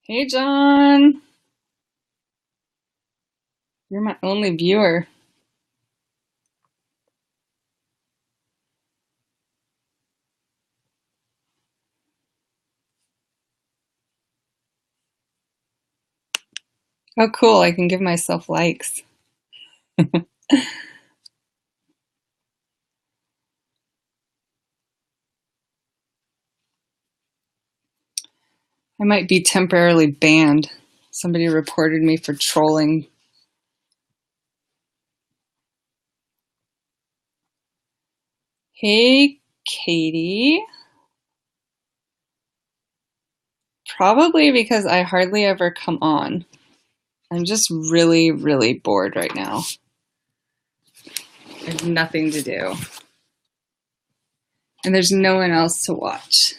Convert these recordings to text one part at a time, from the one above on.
Hey, John. You're my only viewer. Oh, cool. I can give myself likes. I might be temporarily banned. Somebody reported me for trolling. Hey, Katie. Probably because I hardly ever come on. I'm just really, really bored right now. I have nothing to do. And there's no one else to watch.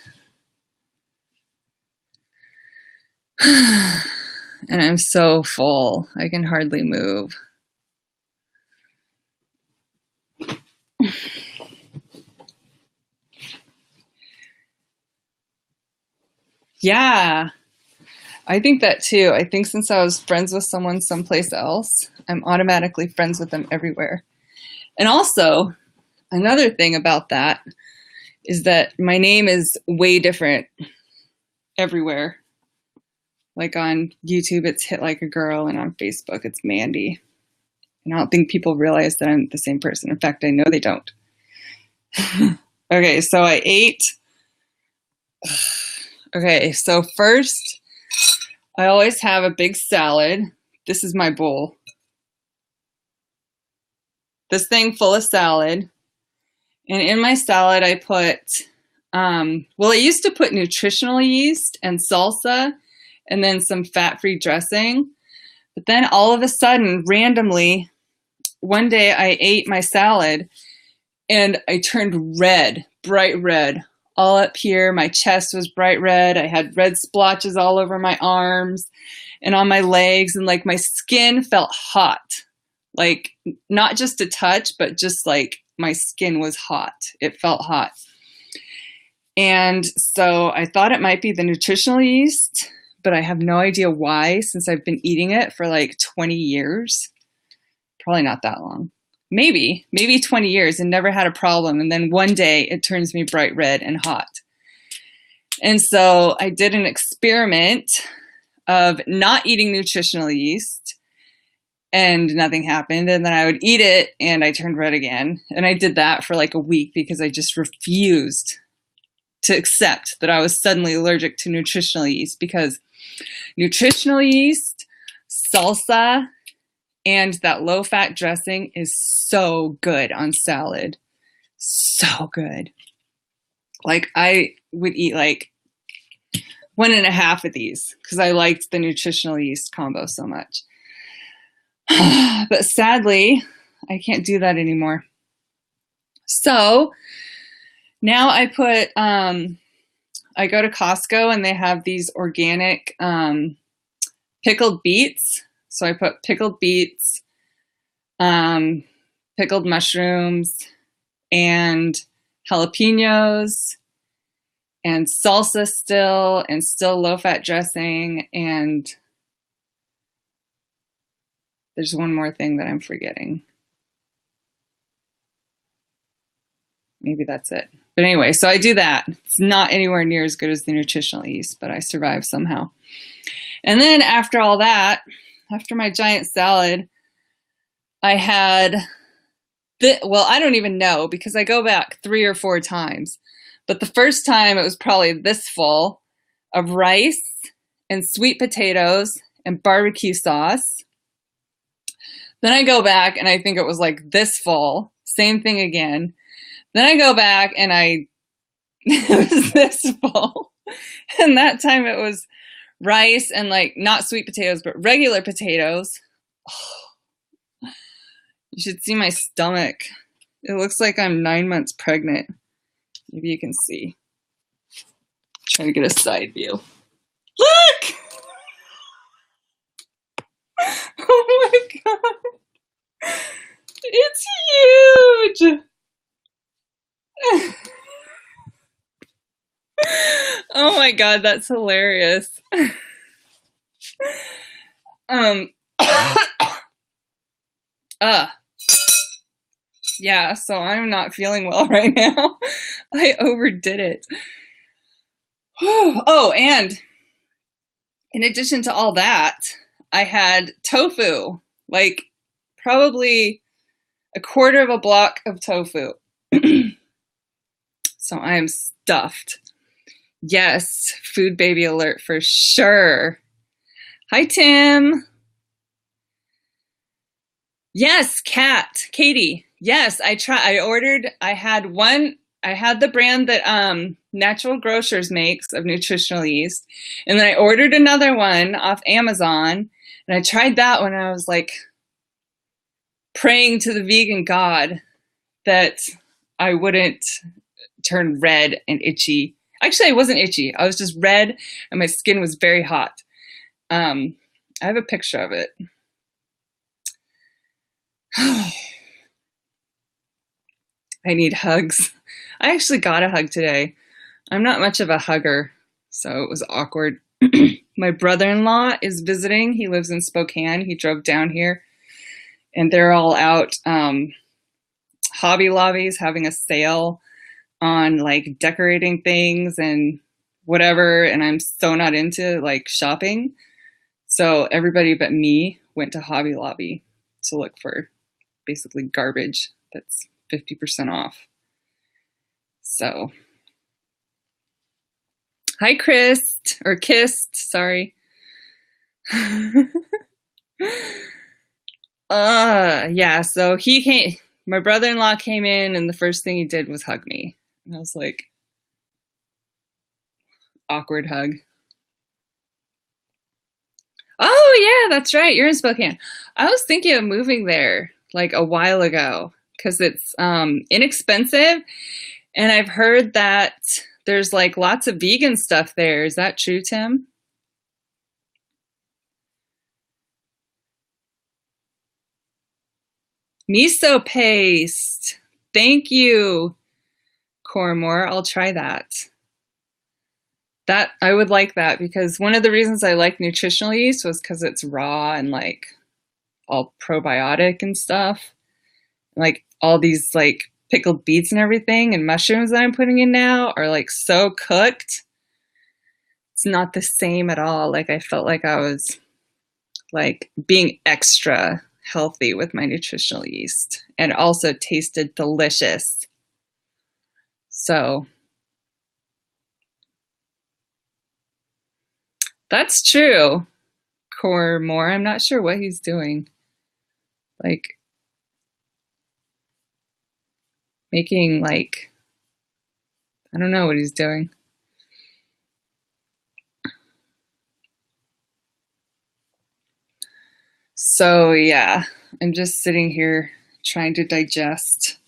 And I'm so full. I can hardly move. Yeah, I think that too. I think since I was friends with someone someplace else, I'm automatically friends with them everywhere. And also, another thing about that is that my name is way different everywhere. Like on YouTube, it's Hit Like a Girl, and on Facebook, it's Mandy. And I don't think people realize that I'm the same person. In fact, I know they don't. Okay, so I ate. Okay, so first, I always have a big salad. This is my bowl. This thing full of salad. And in my salad, I put, well, I used to put nutritional yeast and salsa and then some fat-free dressing. But then all of a sudden, randomly, one day I ate my salad and I turned red, bright red, all up here. My chest was bright red. I had red splotches all over my arms and on my legs, and like my skin felt hot. Like not just a touch, but just like my skin was hot. It felt hot. And so I thought it might be the nutritional yeast, but I have no idea why since I've been eating it for like 20 years. Probably not that long. Maybe 20 years and never had a problem. And then one day it turns me bright red and hot. And so I did an experiment of not eating nutritional yeast and nothing happened. And then I would eat it and I turned red again. And I did that for like a week because I just refused to accept that I was suddenly allergic to nutritional yeast, because nutritional yeast, salsa, and that low-fat dressing is so good on salad. So good. Like I would eat like 1.5 of these because I liked the nutritional yeast combo so much. But sadly, I can't do that anymore. So now I go to Costco and they have these organic pickled beets. So I put pickled beets, pickled mushrooms, and jalapenos, and salsa still, and still low-fat dressing, and there's one more thing that I'm forgetting. Maybe that's it. But anyway, so I do that. It's not anywhere near as good as the nutritional yeast, but I survive somehow. And then after all that, after my giant salad, I had, well, I don't even know because I go back 3 or 4 times. But the first time it was probably this full of rice and sweet potatoes and barbecue sauce. Then I go back and I think it was like this full, same thing again. Then I go back and it was this full. And that time it was rice and like not sweet potatoes, but regular potatoes. Oh, you should see my stomach. It looks like I'm 9 months pregnant. Maybe you can see. Try to get a side view. Look! Oh my God. It's huge. Oh my God, that's hilarious. Um, uh, yeah, so I'm not feeling well right now. I overdid it. Oh, and in addition to all that, I had tofu, like probably a quarter of a block of tofu. So I am stuffed. Yes, food baby alert for sure. Hi, Tim. Yes, Katie. Yes, I had the brand that Natural Grocers makes of nutritional yeast. And then I ordered another one off Amazon. And I tried that one and I was like praying to the vegan God that I wouldn't turn red and itchy. Actually, I wasn't itchy. I was just red and my skin was very hot. I have a picture of it. I need hugs. I actually got a hug today. I'm not much of a hugger, so it was awkward. My brother-in-law is visiting. He lives in Spokane. He drove down here, and they're all out. Hobby Lobby's having a sale on like decorating things and whatever, and I'm so not into like shopping. So everybody but me went to Hobby Lobby to look for basically garbage that's 50% off. So, hi, Kissed, sorry. Yeah, so my brother-in-law came in and the first thing he did was hug me. And I was like, awkward hug. Oh, yeah, that's right. You're in Spokane. I was thinking of moving there like a while ago because it's inexpensive. And I've heard that there's like lots of vegan stuff there. Is that true, Tim? Miso paste. Thank you, Cormore. I'll try that. That I would like that because one of the reasons I like nutritional yeast was because it's raw and like all probiotic and stuff. Like all these like pickled beets and everything and mushrooms that I'm putting in now are like so cooked. It's not the same at all. Like I felt like I was like being extra healthy with my nutritional yeast and also tasted delicious. So that's true. Core more. I'm not sure what he's doing. Like making like I don't know what he's doing. So yeah, I'm just sitting here trying to digest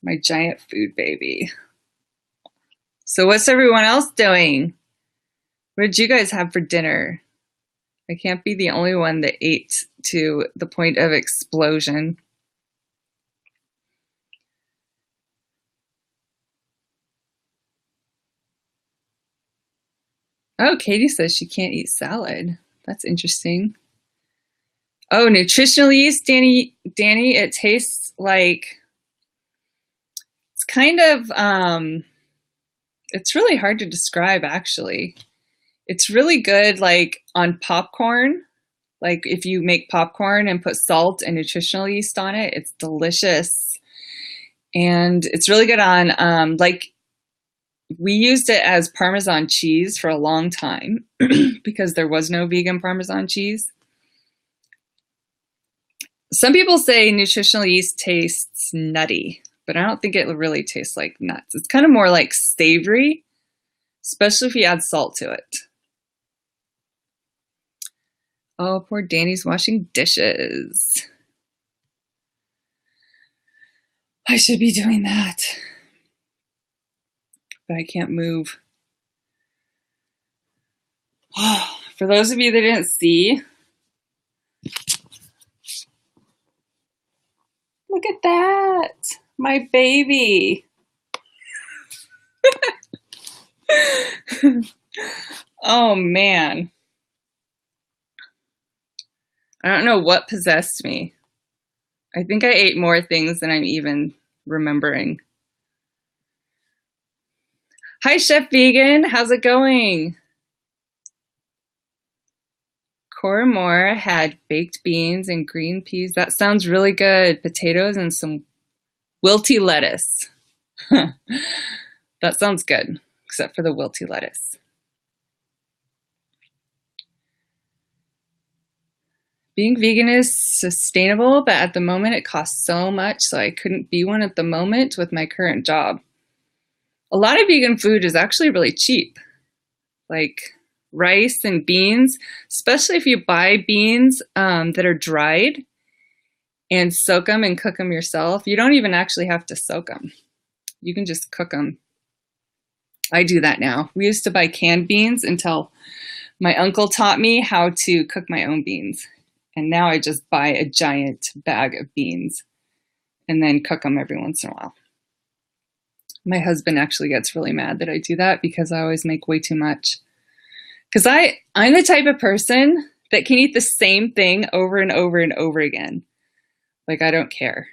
my giant food baby. So what's everyone else doing? What did you guys have for dinner? I can't be the only one that ate to the point of explosion. Oh, Katie says she can't eat salad. That's interesting. Oh, nutritional yeast, Danny, it tastes like it's kind of it's really hard to describe actually. It's really good like on popcorn. Like if you make popcorn and put salt and nutritional yeast on it, it's delicious. And it's really good on like we used it as Parmesan cheese for a long time because there was no vegan Parmesan cheese. Some people say nutritional yeast tastes nutty, but I don't think it really tastes like nuts. It's kind of more like savory, especially if you add salt to it. Oh, poor Danny's washing dishes. I should be doing that, but I can't move. For those of you that didn't see, look at that, my baby. Oh man. I don't know what possessed me. I think I ate more things than I'm even remembering. Hi, Chef Vegan. How's it going? Cora Moore had baked beans and green peas. That sounds really good. Potatoes and some wilty lettuce. That sounds good, except for the wilty lettuce. Being vegan is sustainable, but at the moment it costs so much, so I couldn't be one at the moment with my current job. A lot of vegan food is actually really cheap, like rice and beans, especially if you buy beans that are dried and soak them and cook them yourself. You don't even actually have to soak them. You can just cook them. I do that now. We used to buy canned beans until my uncle taught me how to cook my own beans. And now I just buy a giant bag of beans and then cook them every once in a while. My husband actually gets really mad that I do that because I always make way too much. Because I'm the type of person that can eat the same thing over and over and over again. Like, I don't care.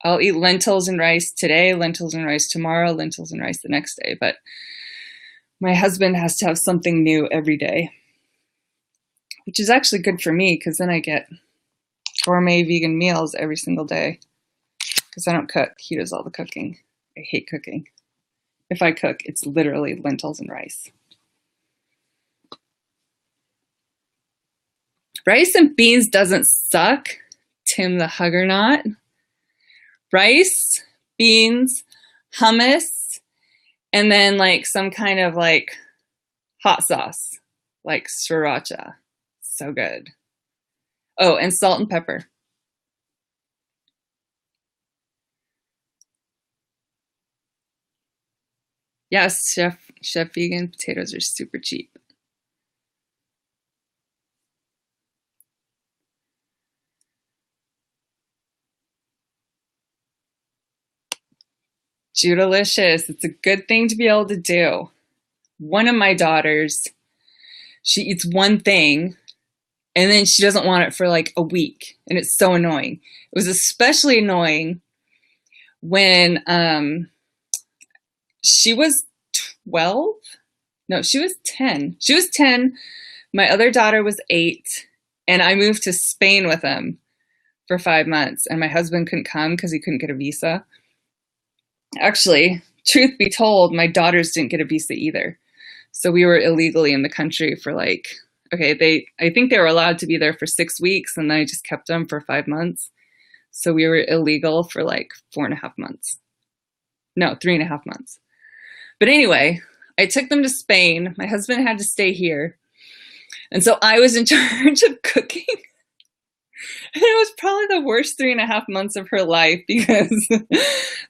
I'll eat lentils and rice today, lentils and rice tomorrow, lentils and rice the next day. But my husband has to have something new every day, which is actually good for me because then I get gourmet vegan meals every single day because I don't cook. He does all the cooking. I hate cooking. If I cook, it's literally lentils and rice. Rice and beans doesn't suck, Tim the Huggernaut. Rice, beans, hummus, and then like some kind of like hot sauce, like sriracha. So good. Oh, and salt and pepper. Yes, Chef Vegan, potatoes are super cheap. Judalicious. It's a good thing to be able to do. One of my daughters, she eats one thing and then she doesn't want it for like a week. And it's so annoying. It was especially annoying when she was 12. No, she was 10. She was 10. My other daughter was 8. And I moved to Spain with them for 5 months. And my husband couldn't come because he couldn't get a visa. Actually, truth be told, my daughters didn't get a visa either. So we were illegally in the country for like, okay, I think they were allowed to be there for 6 weeks and then I just kept them for 5 months. So we were illegal for like 4.5 months. No, 3.5 months. But anyway, I took them to Spain. My husband had to stay here. And so I was in charge of cooking. And it was probably the worst 3.5 months of her life because,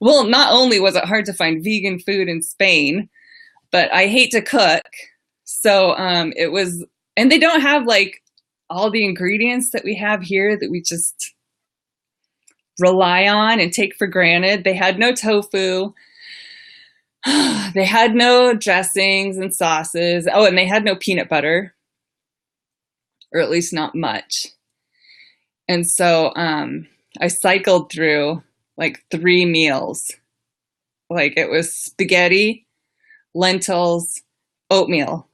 well, not only was it hard to find vegan food in Spain, but I hate to cook. So it was, and they don't have like all the ingredients that we have here that we just rely on and take for granted. They had no tofu. They had no dressings and sauces. Oh, and they had no peanut butter, or at least not much. And so I cycled through like 3 meals. Like it was spaghetti, lentils, oatmeal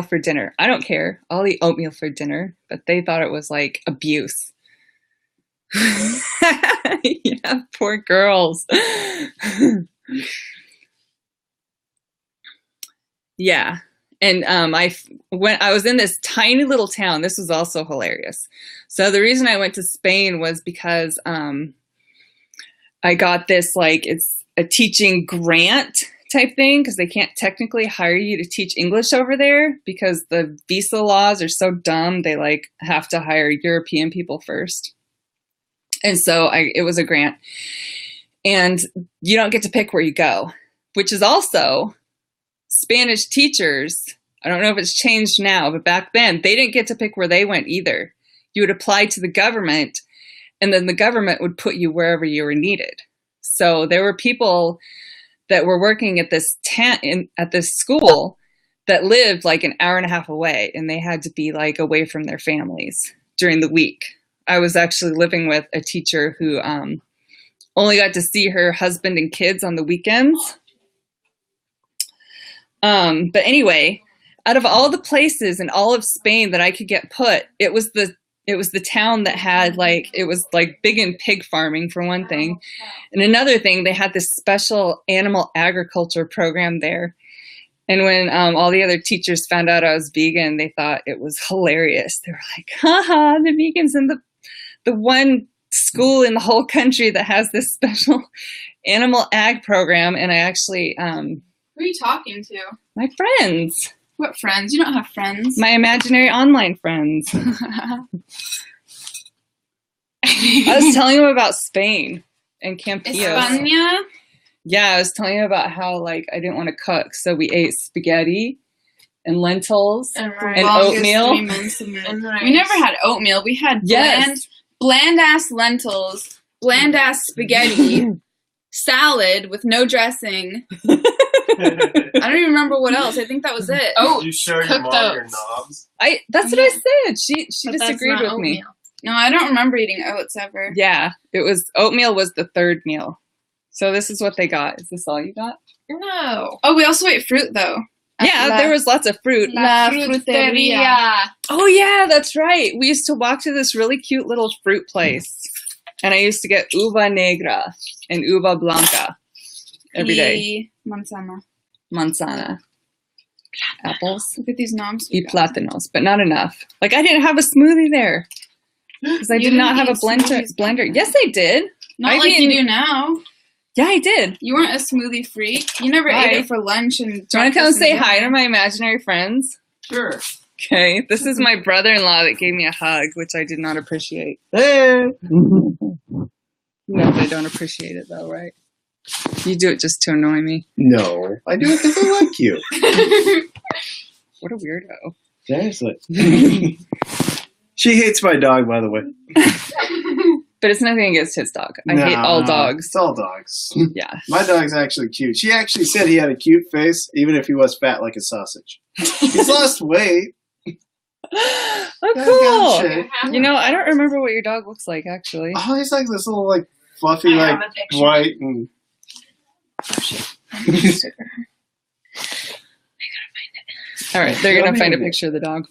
for dinner. I don't care. I'll eat oatmeal for dinner, but they thought it was like abuse. Yeah, poor girls. Yeah. And I was in this tiny little town. This was also hilarious. So the reason I went to Spain was because I got this, like, it's a teaching grant type thing because they can't technically hire you to teach English over there because the visa laws are so dumb. They like have to hire European people first. And so it was a grant. And you don't get to pick where you go, which is also Spanish teachers. I don't know if it's changed now, but back then they didn't get to pick where they went either. You would apply to the government and then the government would put you wherever you were needed. So there were people that were working at this at this school that lived like an hour and a half away and they had to be like away from their families during the week. I was actually living with a teacher who only got to see her husband and kids on the weekends. But anyway, out of all the places in all of Spain that I could get put, it was the town that had it was big in pig farming for one thing. And another thing, they had this special animal agriculture program there. And when all the other teachers found out I was vegan, they thought it was hilarious. They were like, haha, the vegans in the one school in the whole country that has this special animal ag program. And I actually... Who are you talking to? My friends. What friends? You don't have friends. My imaginary online friends. I was telling them about Spain and Campillos. España? Yeah, I was telling you about how I didn't want to cook, so we ate spaghetti and lentils and oatmeal. We never had oatmeal. We had bland ass lentils, bland ass spaghetti, salad with no dressing. I don't even remember what else. I think that was it. Oh, you show your mom your knobs? That's what I said. She disagreed with me. No, I don't remember eating oats ever. Yeah, oatmeal was the third meal. So this is what they got. Is this all you got? No. Oh, we also ate fruit though. Yeah, there was lots of fruit. La fruteria. Oh yeah, that's right. We used to walk to this really cute little fruit place. And I used to get uva negra and uva blanca every day. Manzana. Apples. Look at these noms. Y plátanos, but not enough. I didn't have a smoothie there. Because I did not have a blender. Yes, I did. Not you do now. Yeah, I did. You weren't a smoothie freak. You never ate it for lunch and. Do you want to come say hi to my imaginary friends? Sure. Okay. This is my brother-in-law that gave me a hug, which I did not appreciate. Hey. No, they don't appreciate it though, right? You do it just to annoy me. No, I do it because I like you. What a weirdo. Seriously. She hates my dog, by the way. But it's nothing against his dog. I hate all dogs. It's all dogs. Yeah. My dog's actually cute. She actually said he had a cute face, even if he was fat like a sausage. He's lost weight. Oh, cool. You know, I don't remember what your dog looks like, actually. Oh, he's like this little, fluffy, white and... All right, they're going to find a picture of the dog.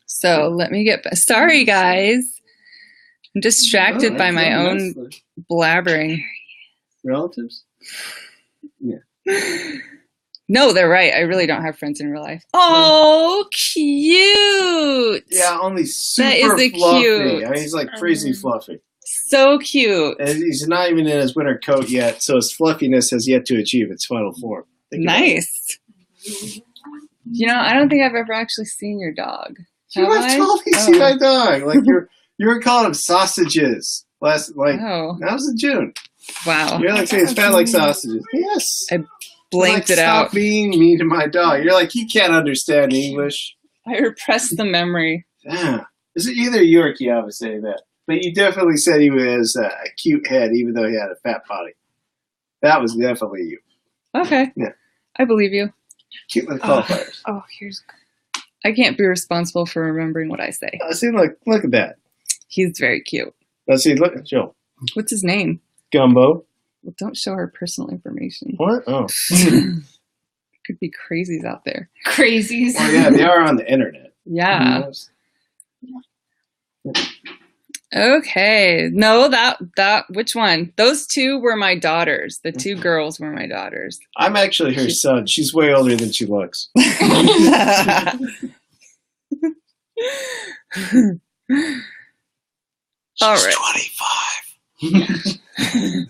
So let me get... Sorry, guys. I'm distracted by my own blabbering. Relatives? Yeah. No, they're right. I really don't have friends in real life. Oh, cute. Yeah, only super fluffy. Cute. I mean, he's crazy fluffy. So cute. And he's not even in his winter coat yet, so his fluffiness has yet to achieve its final form. Nice. You know, I don't think I've ever actually seen your dog. You have totally seen my dog. You were calling him sausages that was in June. Wow. You're saying it's fat like sausages. Yes. I blanked it out. Stop being mean to my dog. You're he can't understand English. I repressed the memory. Yeah. Is it either you or Kiava saying that? But you definitely said he was a cute head, even though he had a fat body. That was definitely you. Okay. Yeah. I believe you. Cute with qualifiers. I can't be responsible for remembering what I say. See, look at that. He's very cute. Let's see, look at Joe. What's his name? Gumbo. Well, don't show our personal information. What? Oh. Could be crazies out there. Crazies. Oh, yeah, they are on the internet. Yeah. Okay. No, which one? Those two were my daughters. The two girls were my daughters. I'm actually her son. She's way older than she looks. All She's right. 25.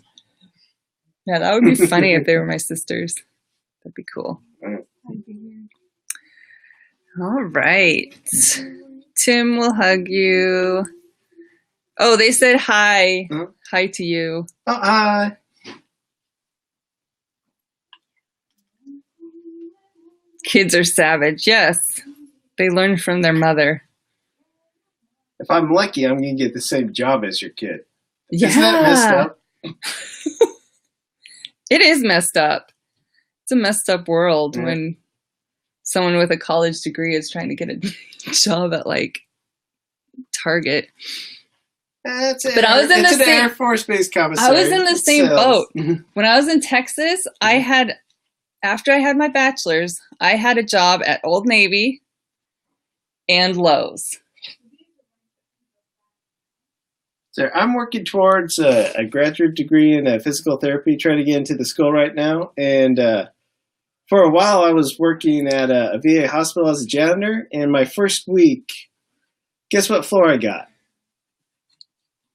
Yeah, that would be funny if they were my sisters. That'd be cool. All right. Tim will hug you. Oh, they said hi. Huh? Hi to you. Oh, hi. Kids are savage. Yes. They learn from their mother. If I'm lucky, I'm going to get the same job as your kid. Yeah. Isn't that messed up? It is messed up. It's a messed up world when someone with a college degree is trying to get a job at Target. That's it. But I was in the an same Air Force Base commissary. I was in the same boat. When I was in Texas, after I had my bachelor's, I had a job at Old Navy and Lowe's. So I'm working towards a graduate degree in physical therapy, trying to get into the school right now. And for a while, I was working at a VA hospital as a janitor. And my first week, guess what floor I got?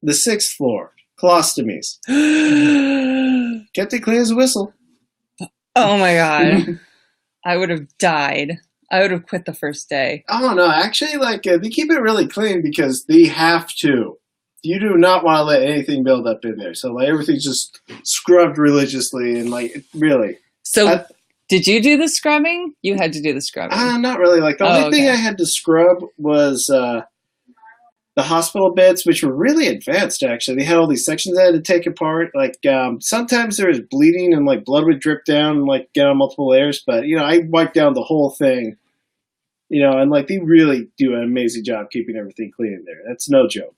The 6th floor, colostomies. Kept it clean as a whistle. Oh my God. I would have died. I would have quit the first day. Oh no, actually, they keep it really clean because they have to. You do not want to let anything build up in there. So everything's just scrubbed religiously and really. So did you do the scrubbing? You had to do the scrubbing. Not really. The only thing I had to scrub was the hospital beds, which were really advanced, actually. They had all these sections I had to take apart. Sometimes there was bleeding and blood would drip down and get on multiple layers. But, I wiped down the whole thing, and they really do an amazing job keeping everything clean in there. That's no joke.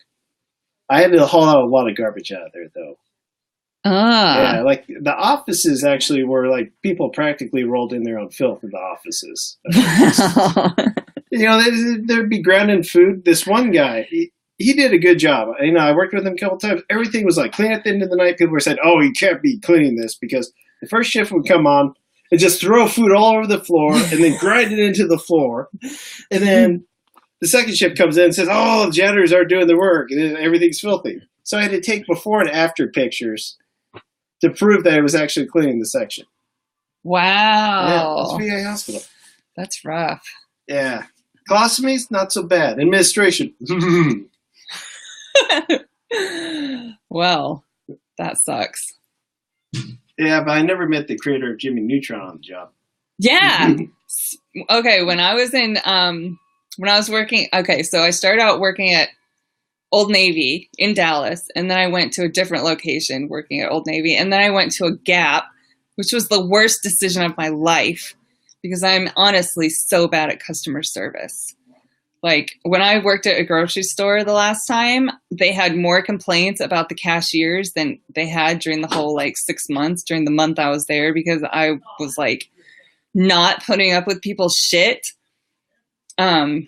I had to haul out a lot of garbage out of there, though. Yeah, the offices actually were people practically rolled in their own filth in the offices. There'd be ground food. This one guy, he did a good job. I worked with him a couple times. Everything was clean at the end of the night. People were saying, "Oh, he can't be cleaning this," because the first shift would come on and just throw food all over the floor and then grind it into the floor, and then the second shift comes in and says, "Oh, the janitors aren't doing the work. Everything's filthy." So I had to take before and after pictures to prove that I was actually cleaning the section. Wow. Yeah, it's VA hospital. That's rough. Yeah. Colostomies, not so bad. Administration. Well, that sucks. Yeah, but I never met the creator of Jimmy Neutron on the job. Yeah. Okay, when I was working, so I started out working at Old Navy in Dallas, and then I went to a different location working at Old Navy, and then I went to a Gap, which was the worst decision of my life because I'm honestly so bad at customer service. When I worked at a grocery store the last time, they had more complaints about the cashiers than they had during the whole 6 months during the month I was there because I was not putting up with people's shit. But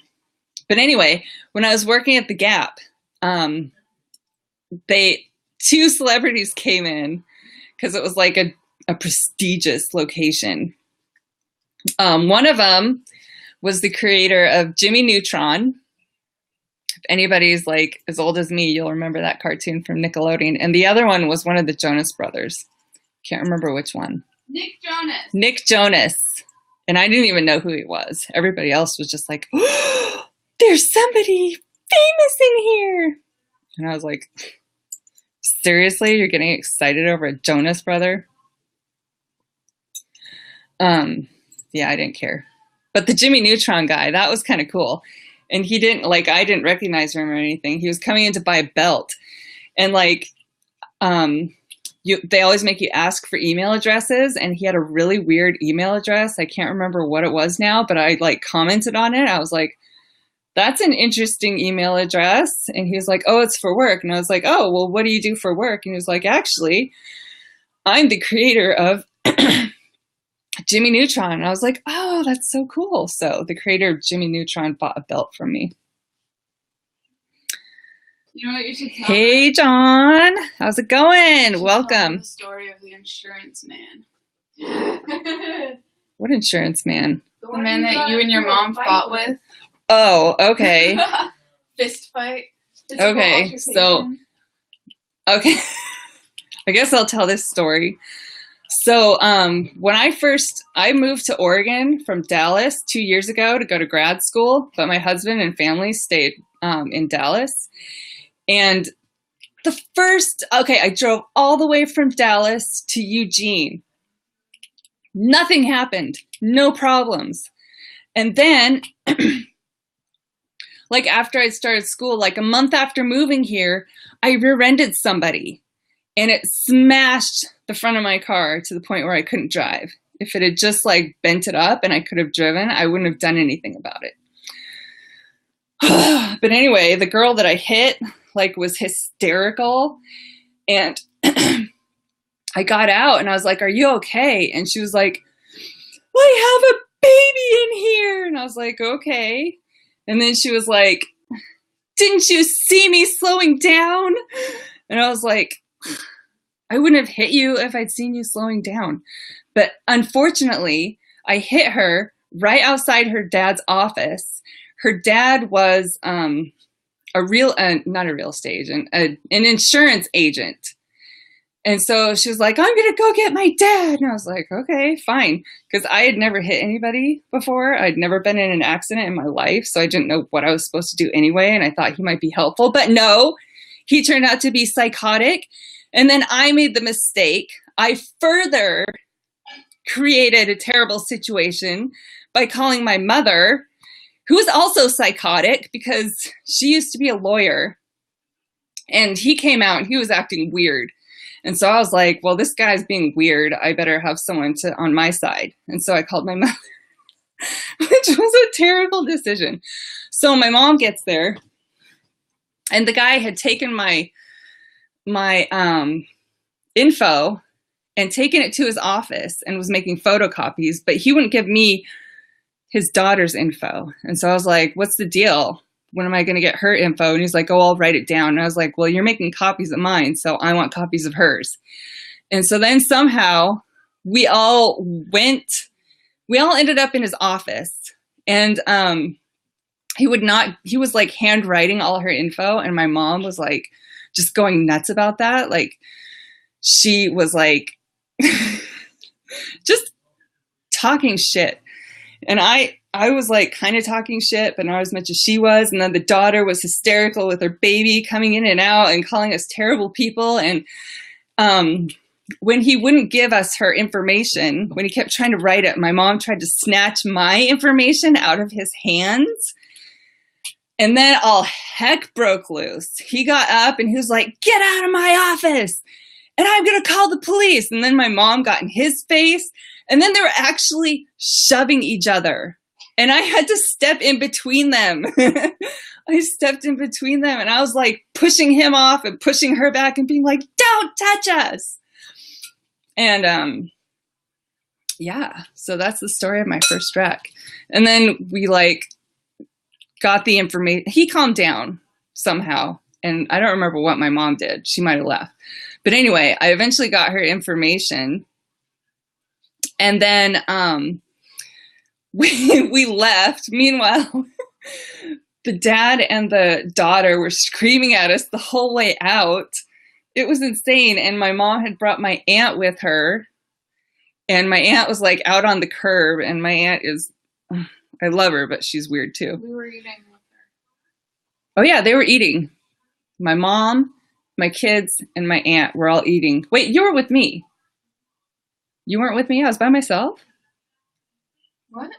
anyway, when I was working at the Gap, two celebrities came in because it was a prestigious location. One of them was the creator of Jimmy Neutron. If anybody's as old as me, you'll remember that cartoon from Nickelodeon. And the other one was one of the Jonas Brothers. Can't remember which one. Nick Jonas. And I didn't even know who he was. Everybody else was just oh, there's somebody famous in here. And I was seriously, you're getting excited over a Jonas brother? Yeah, I didn't care. But the Jimmy Neutron guy, that was kind of cool. And he didn't I didn't recognize him or anything. He was coming in to buy a belt. And they always make you ask for email addresses. And he had a really weird email address. I can't remember what it was now, but I commented on it. I was that's an interesting email address. And he was "Oh, it's for work." And I was "Oh, well, what do you do for work?" And he was "Actually, I'm the creator of Jimmy Neutron." And I was "Oh, that's so cool." So the creator of Jimmy Neutron bought a belt from me. You know what you should tell Hey, me? John. How's it going? Welcome. The story of the insurance man. What insurance man? The man that you and your mom fought with. Oh, okay. Fist fight. Okay, so, okay. I guess I'll tell this story. So when I moved to Oregon from Dallas 2 years ago to go to grad school, but my husband and family stayed in Dallas. And I drove all the way from Dallas to Eugene. Nothing happened. No problems. And then, after I started school, a month after moving here, I rear-ended somebody. And it smashed the front of my car to the point where I couldn't drive. If it had just bent it up and I could have driven, I wouldn't have done anything about it. But anyway, the girl that I hit like was hysterical, and I got out and I was like, "Are you okay?" And she was like, "I have a baby in here." And I was like, "Okay." And then she was like, "Didn't you see me slowing down?" And I was like, "I wouldn't have hit you if I'd seen you slowing down." But unfortunately, I hit her right outside her dad's office. Her dad was not a real estate agent, an insurance agent. And so she was like, "I'm going to go get my dad." And I was like, "Okay, fine." Because I had never hit anybody before. I'd never been in an accident in my life. So I didn't know what I was supposed to do anyway. And I thought he might be helpful. But no, he turned out to be psychotic. And then I made the mistake. I further created a terrible situation by calling my mother, who was also psychotic because she used to be a lawyer. And he came out and he was acting weird. And so I was like, well, this guy's being weird. I better have someone on my side. And so I called my mother, which was a terrible decision. So my mom gets there, and the guy had taken my info and taken it to his office and was making photocopies, but he wouldn't give me his daughter's info. And so I was like, "What's the deal? When am I going to get her info?" And he's like, "Oh, I'll write it down." And I was like, "Well, you're making copies of mine, so I want copies of hers." And so then somehow we all ended up in his office, and he was like handwriting all her info. And my mom was like just going nuts about that. Like, she was like just talking shit. And I was like kind of talking shit, but not as much as she was. And then the daughter was hysterical with her baby coming in and out and calling us terrible people. And when he wouldn't give us her information, when he kept trying to write it, my mom tried to snatch my information out of his hands. And then all heck broke loose. He got up and he was like, "Get out of my office, and I'm going to call the police." And then my mom got in his face. And then they were actually shoving each other. And I had to step in between them. I stepped in between them, and I was like pushing him off and pushing her back and being like, "Don't touch us." And yeah, so that's the story of my first wreck. And then we like got the information. He calmed down somehow. And I don't remember what my mom did. She might have left. But anyway, I eventually got her information. And then we left. Meanwhile, the dad and the daughter were screaming at us the whole way out. It was insane. And my mom had brought my aunt with her. And my aunt was like out on the curb. And my aunt is, I love her, but she's weird too. We were eating with her. Oh yeah, they were eating. My mom, my kids, and my aunt were all eating. Wait, you were with me. You weren't with me? I was by myself? What?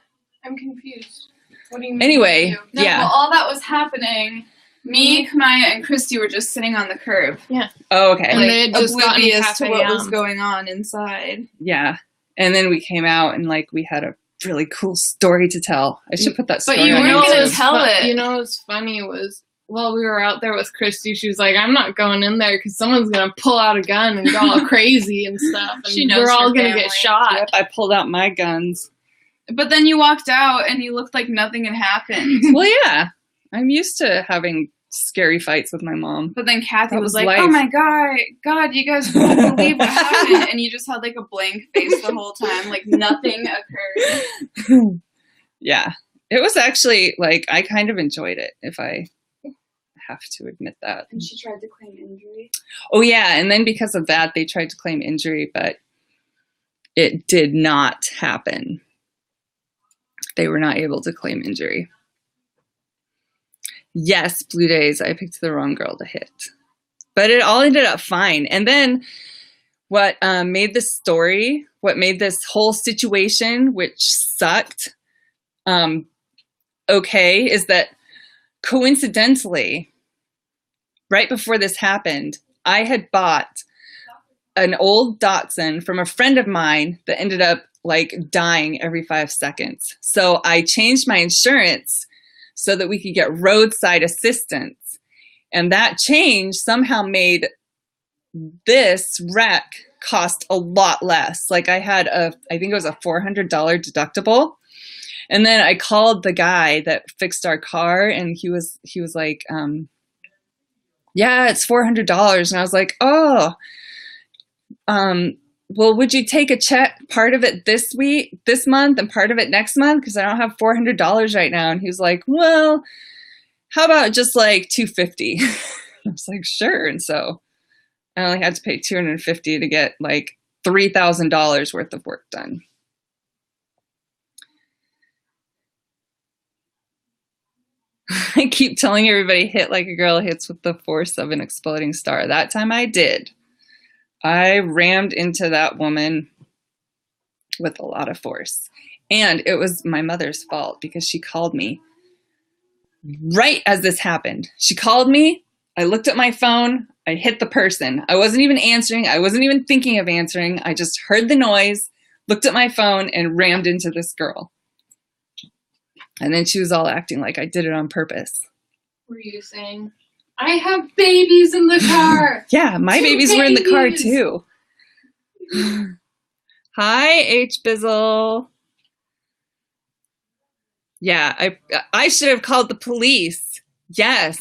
I'm confused. What do you mean? Anyway, no, yeah. Well, all that was happening. Me, Kamaya, and Christy were just sitting on the curb. Yeah. Oh, okay. And they had just oblivious to what was going on inside. Yeah. And then we came out and like we had a really cool story to tell. I should put that story on. But you weren't going to tell it. You know what's funny was, while we were out there with Christy, she was like, "I'm not going in there because someone's going to pull out a gun and go all crazy and stuff. And she knows we're all going to family. get shot." Yep, I pulled out my guns. But then you walked out and you looked like nothing had happened. Well, yeah. I'm used to having scary fights with my mom. But then Kathy was like, life. "Oh my God, you guys won't believe what happened." And you just had like a blank face the whole time, like nothing occurred. Yeah. It was actually like, I kind of enjoyed it, if I have to admit that. And she tried to claim injury. Oh yeah, and then because of that, they tried to claim injury, but it did not happen. They were not able to claim injury. Yes, Blue Days, I picked the wrong girl to hit. But it all ended up fine. And then what made this story, what made this whole situation, which sucked, okay, is that coincidentally, right before this happened, I had bought an old Datsun from a friend of mine that ended up like dying every 5 seconds. So I changed my insurance so that we could get roadside assistance. And that change somehow made this wreck cost a lot less. Like I think it was a $400 deductible. And then I called the guy that fixed our car, and he was like, yeah, it's $400. And I was like, oh, well, would you take a check, part of it this month and part of it next month? Cause I don't have $400 right now. And he was like, well, how about just like $250? I was like, sure. And so I only had to pay $250 to get like $3,000 worth of work done. I keep telling everybody, hit like a girl hits with the force of an exploding star. That time I did. I rammed into that woman with a lot of force. And it was my mother's fault because she called me right as this happened. She called me. I looked at my phone. I hit the person. I wasn't even answering. I wasn't even thinking of answering. I just heard the noise, looked at my phone, and rammed into this girl. And then she was all acting like I did it on purpose. Were you saying, I have babies in the car? Yeah, my babies were in the car too. Hi, H. Bizzle. Yeah, I should have called the police. Yes.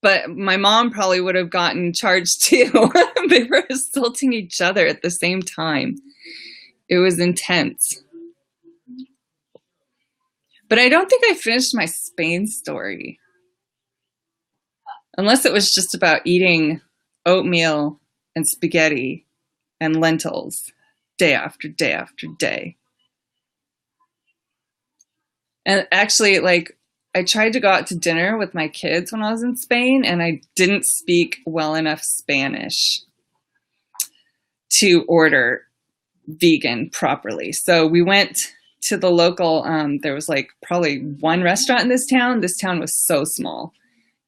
But my mom probably would have gotten charged too. They were assaulting each other at the same time. It was intense. But I don't think I finished my Spain story. Unless it was just about eating oatmeal and spaghetti and lentils day after day after day. And actually, like, I tried to go out to dinner with my kids when I was in Spain, and I didn't speak well enough Spanish to order vegan properly. So we went to the local, there was like probably one restaurant in this town. This town was so small.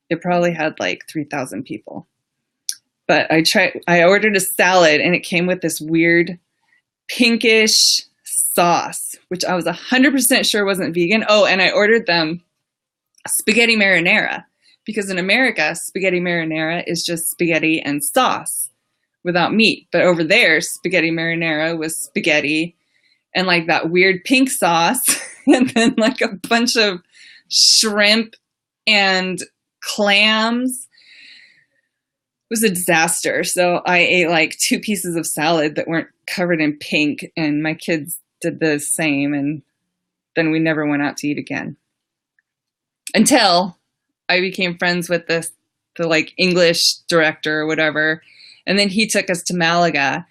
It probably had like 3,000 people. But I ordered a salad, and it came with this weird pinkish sauce, which I was 100% sure wasn't vegan. Oh, and I ordered them spaghetti marinara, because in America, spaghetti marinara is just spaghetti and sauce without meat. But over there, spaghetti marinara was spaghetti and like that weird pink sauce, and then like a bunch of shrimp and clams. It was a disaster. So I ate like 2 pieces of salad that weren't covered in pink, and my kids did the same. And then we never went out to eat again until I became friends with the like English director or whatever. And then he took us to Malaga,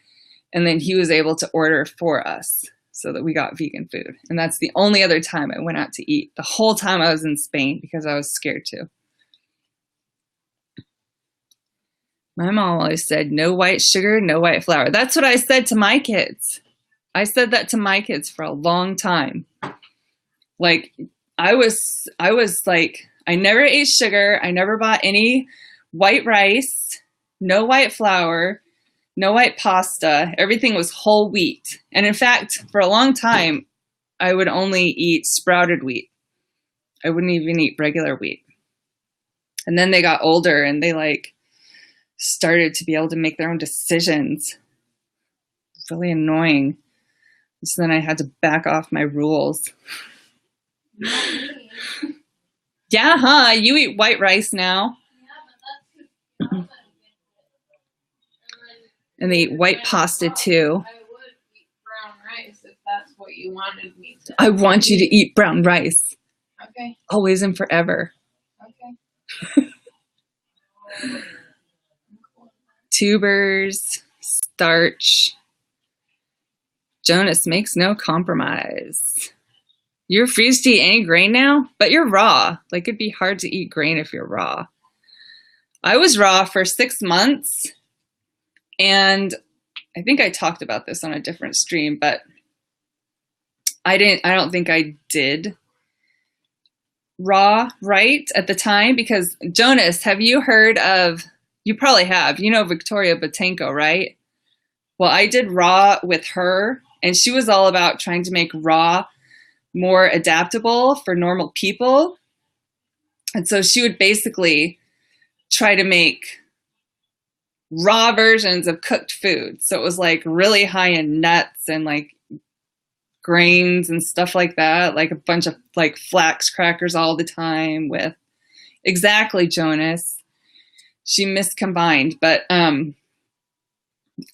and then he was able to order for us so that we got vegan food. And that's the only other time I went out to eat the whole time I was in Spain, because I was scared to. My mom always said, no white sugar, no white flour. That's what I said to my kids. I said that to my kids for a long time. Like, I was like, I never ate sugar. I never bought any white rice, no white flour, no white pasta. Everything was whole wheat. And in fact, for a long time, I would only eat sprouted wheat. I wouldn't even eat regular wheat. And then they got older, and they like started to be able to make their own decisions. Really annoying. So then I had to back off my rules. Yeah, huh? You eat white rice now. And they eat white pasta too. I would eat brown rice if that's what you wanted me to. I want you to eat brown rice. Okay. Always and forever. Okay. Tubers, starch. Jonas makes no compromise. You refuse to eat any grain now? But you're raw. Like, it'd be hard to eat grain if you're raw. I was raw for 6 months. And I think I talked about this on a different stream, but I don't think I did raw right at the time, because Jonas, have you heard of, you probably have, you know Victoria Botenko, right? Well, I did raw with her, and she was all about trying to make raw more adaptable for normal people. And so she would basically try to make raw versions of cooked food. So it was like really high in nuts and like grains and stuff like that, like a bunch of like flax crackers all the time with exactly, Jonas. She miscombined, but and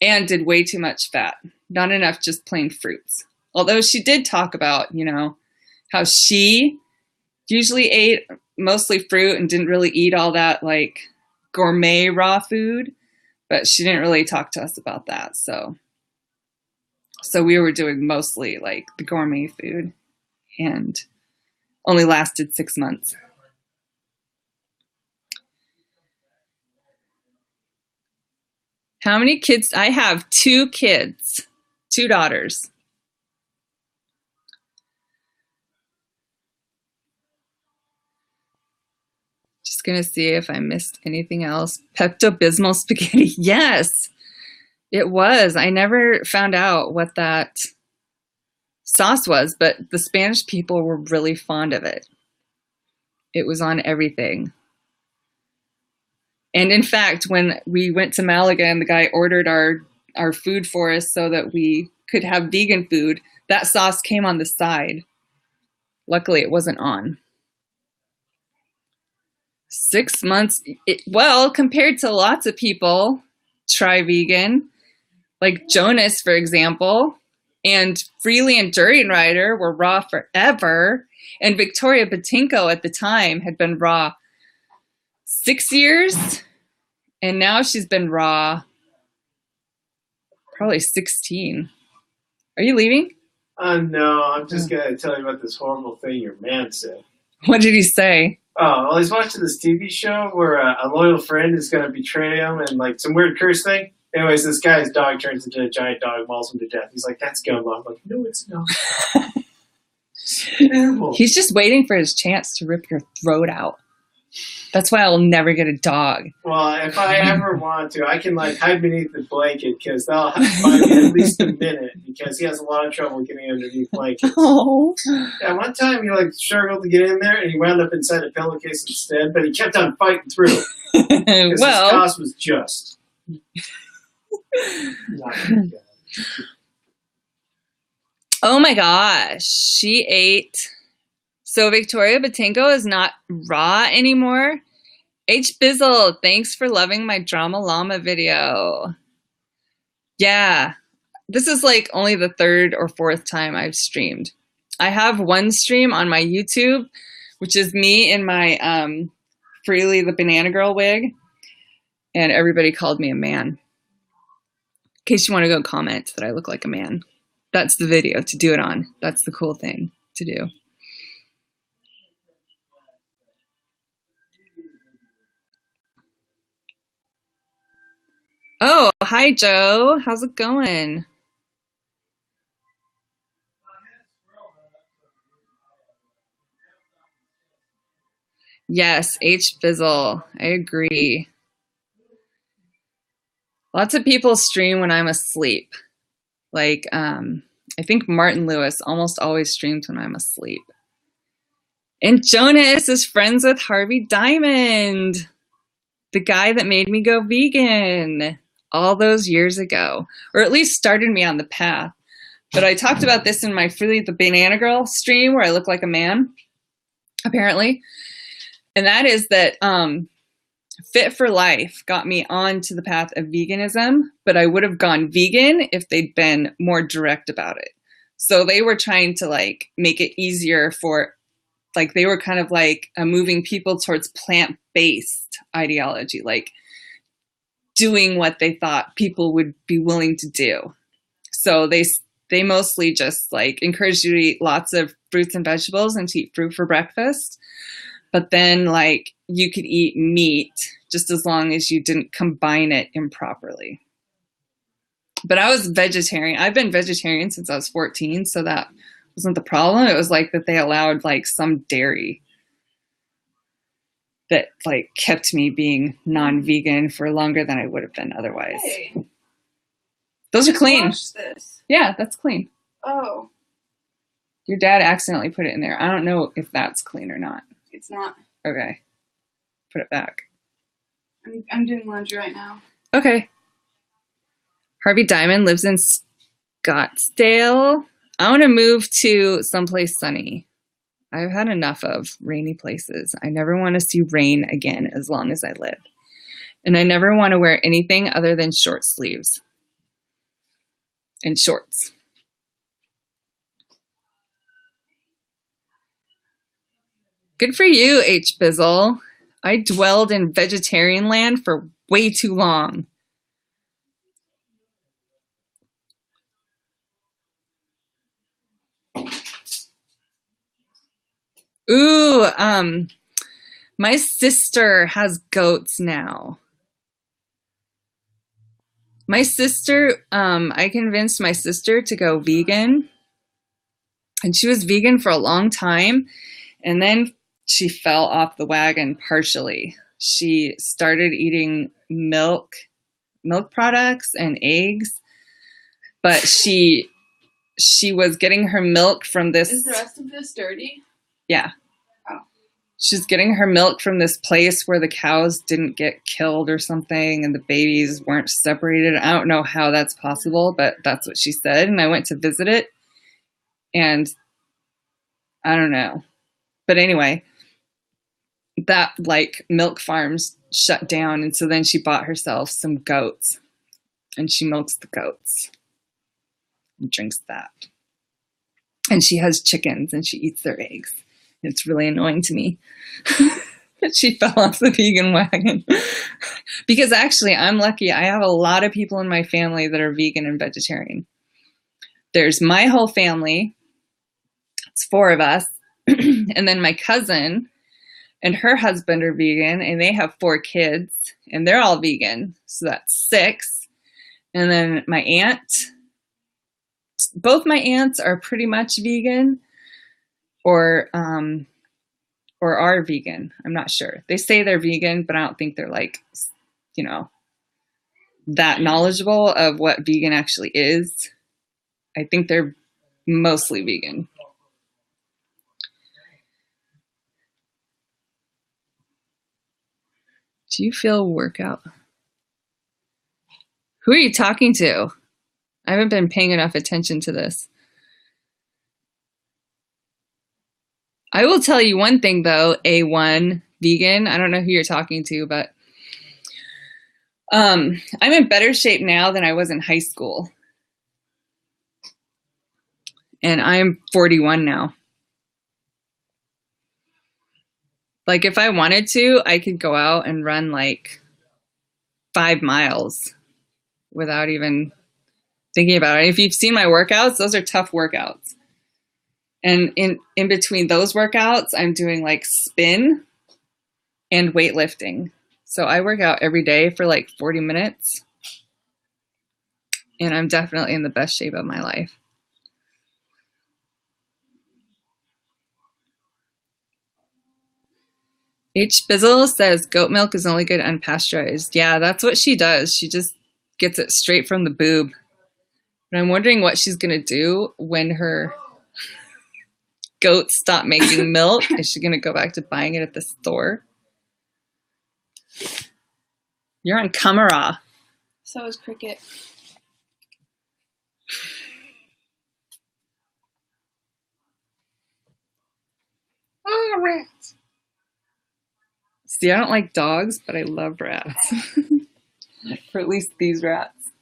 did way too much fat. Not enough just plain fruits. Although she did talk about, you know, how she usually ate mostly fruit and didn't really eat all that like gourmet raw food, but she didn't really talk to us about that. So we were doing mostly like the gourmet food and only lasted 6 months. How many kids? I have 2 kids, 2 daughters. Just going to see if I missed anything else. Pepto-Bismol spaghetti. Yes, it was. I never found out what that sauce was, but the Spanish people were really fond of it. It was on everything. And in fact, when we went to Malaga and the guy ordered our food for us so that we could have vegan food, that sauce came on the side. Luckily, it wasn't on. 6 months, well, compared to lots of people try vegan, like Jonas, for example, and Freely and Durian Rider were raw forever. And Victoria Batinko at the time had been raw 6 years, and now she's been raw probably 16. Are you leaving? No, I'm just going to tell you about this horrible thing your man said. What did he say? Oh, well, he's watching this TV show where a loyal friend is going to betray him and like some weird curse thing. Anyways, this guy's dog turns into a giant dog, mauls him to death. He's like, that's Gumball. I'm like, no, it's not. Terrible. He's just waiting for his chance to rip your throat out. That's why I'll never get a dog. Well, if I ever want to, I can like hide beneath the blanket because they'll find me at least a minute because he has a lot of trouble getting underneath blankets. Oh. At one time, he like struggled to get in there, and he wound up inside a pillowcase instead. But he kept on fighting through because his cost was just. Oh my gosh, she ate. So Victoria Batinko is not raw anymore. H. Bizzle, thanks for loving my Drama Llama video. Yeah, this is like only the 3rd or 4th time I've streamed. I have one stream on my YouTube, which is me in my Freely the Banana Girl wig, and everybody called me a man. In case you want to go comment that I look like a man. That's the video to do it on. That's the cool thing to do. Oh, hi, Joe. How's it going? Yes, H. Bizzle. I agree. Lots of people stream when I'm asleep. Like, I think Martin Lewis almost always streams when I'm asleep. And Jonas is friends with Harvey Diamond, the guy that made me go vegan all those years ago, or at least started me on the path. But I talked about this in my Freely the Banana Girl stream where I look like a man, apparently. And that is that Fit for Life got me onto the path of veganism, but I would have gone vegan if they'd been more direct about it. So they were trying to like make it easier for, like they were kind of like moving people towards plant-based ideology, like doing what they thought people would be willing to do. So they mostly just like encouraged you to eat lots of fruits and vegetables and to eat fruit for breakfast. But then like you could eat meat just as long as you didn't combine it improperly. But I was vegetarian. I've been vegetarian since I was 14, so that wasn't the problem. It was like that they allowed like some dairy that like kept me being non-vegan for longer than I would have been otherwise. Hey, those are clean. watch this. Yeah, that's clean. Oh, Your dad accidentally put it in there. I don't know if that's clean or not. it's not. Okay. Put it back. I'm doing laundry right now. Okay. Harvey Diamond lives in Scottsdale. I want to move to someplace sunny. I've had enough of rainy places. I never want to see rain again as long as I live. And I never want to wear anything other than short sleeves and shorts. Good for you, H. Bizzle. I dwelled in vegetarian land for way too long. Ooh, my sister has goats now. My sister, I convinced my sister to go vegan. And she was vegan for a long time. And then she fell off the wagon partially. She started eating milk products and eggs. But she was getting her milk from this. Is the rest of this dirty? Yeah. Oh. She's getting her milk from this place where the cows didn't get killed or something and the babies weren't separated. I don't know how that's possible, but that's what she said. And I went to visit it. And I don't know. But anyway, that like milk farms shut down. And so then she bought herself some goats and she milks the goats and drinks that. And she has chickens and she eats their eggs. It's really annoying to me that she fell off the vegan wagon. Because actually, I'm lucky. I have a lot of people in my family that are vegan and vegetarian. There's my whole family. It's 4 of us. And then my cousin and her husband are vegan. And they have 4 kids. And they're all vegan. So that's 6. And then my aunt. Both my aunts are pretty much vegan. Or are vegan. I'm not sure. They say they're vegan, but I don't think they're like, you know, that knowledgeable of what vegan actually is. I think they're mostly vegan. Do you feel workout? Who are you talking to? I haven't been paying enough attention to this. I will tell you one thing though, A1 vegan. I don't know who you're talking to, but I'm in better shape now than I was in high school. And I'm 41 now. Like if I wanted to, I could go out and run like 5 miles without even thinking about it. If you've seen my workouts, those are tough workouts. And in between those workouts, I'm doing like spin and weightlifting. So I work out every day for like 40 minutes. And I'm definitely in the best shape of my life. H. Bizzle says goat milk is only good unpasteurized. Yeah, that's what she does. She just gets it straight from the boob. And I'm wondering what she's going to do when her goats stop making milk. Is she going to go back to buying it at the store? You're on camera. So is Cricket. Oh, rats. See, I don't like dogs, but I love rats. Or at least these rats.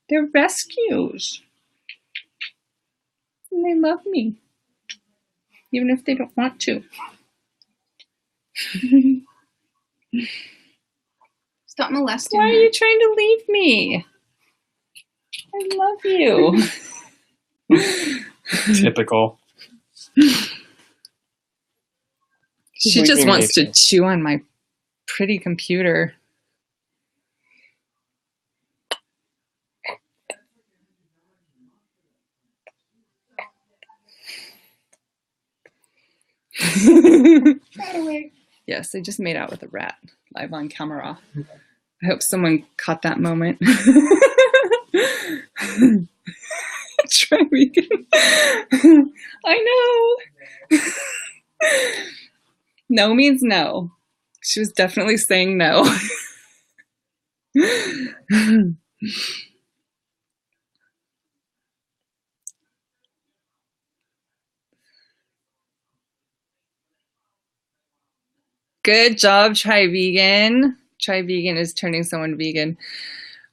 They're rescues. And they love me. Even if they don't want to. Stop molesting Why her. are you trying to leave me? I love you. Typical. She just wants to chew on my pretty computer. Yes, I just made out with a rat live on camera. I hope someone caught that moment. Try vegan. I know. No means no. She was definitely saying no. Good job, Try Vegan. Try Vegan is turning someone vegan.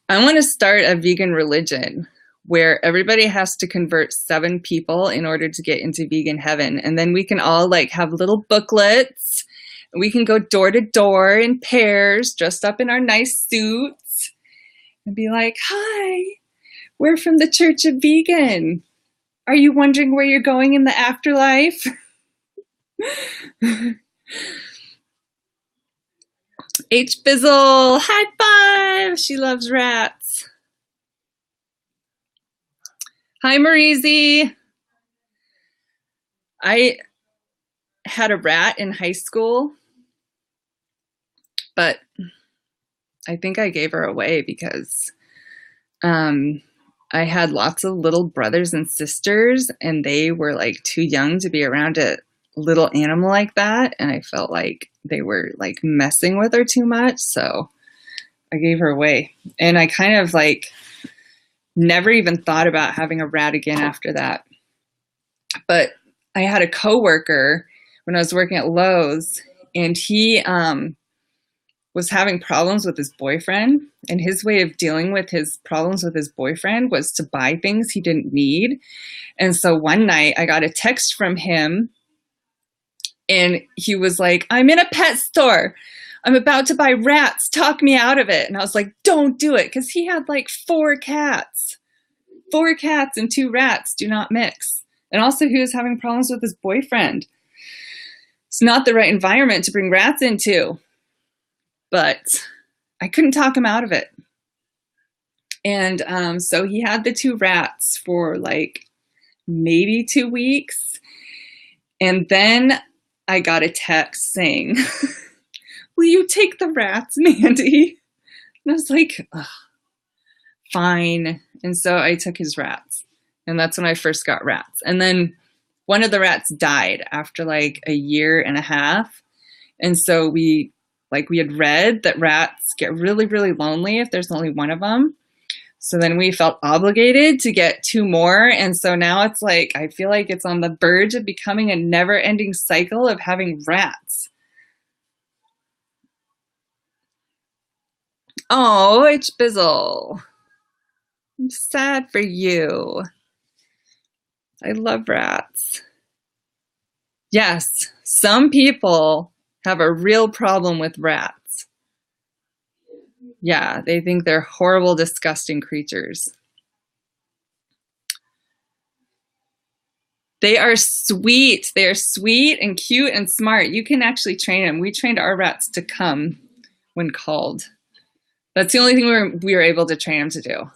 I want to start a vegan religion where everybody has to convert 7 people in order to get into vegan heaven. And then we can all like have little booklets. We can go door to door in pairs, dressed up in our nice suits, and be like, hi, we're from the Church of Vegan. Are you wondering where you're going in the afterlife? H. Bizzle, high five. She loves rats. Hi, Marizi. I had a rat in high school, but I think I gave her away because I had lots of little brothers and sisters, and they were like too young to be around a little animal like that, and I felt like they were like messing with her too much, so I gave her away. And I kind of like never even thought about having a rat again after that. But I had a coworker when I was working at Lowe's, and he was having problems with his boyfriend, and his way of dealing with his problems with his boyfriend was to buy things he didn't need. And so one night I got a text from him, and he was like, I'm in a pet store. I'm about to buy rats. Talk me out of it. And I was like, don't do it. Because he had like 4 cats. 4 cats and 2 rats do not mix. And also he was having problems with his boyfriend. It's not the right environment to bring rats into. But I couldn't talk him out of it. And so he had the 2 rats for like maybe 2 weeks. And then I got a text saying, will you take the rats, Mandy? And I was like, ugh, fine. And so I took his rats. And that's when I first got rats. And then one of the rats died after like a year and a half. And so we had read that rats get really, really lonely if there's only one of them. So then we felt obligated to get 2 more. And so now it's like, I feel like it's on the verge of becoming a never-ending cycle of having rats. Oh, H. Bizzle. I'm sad for you. I love rats. Yes, some people have a real problem with rats. Yeah, they think they're horrible, disgusting creatures. They are sweet. They are sweet and cute and smart. You can actually train them. We trained our rats to come when called. That's the only thing we were able to train them to do.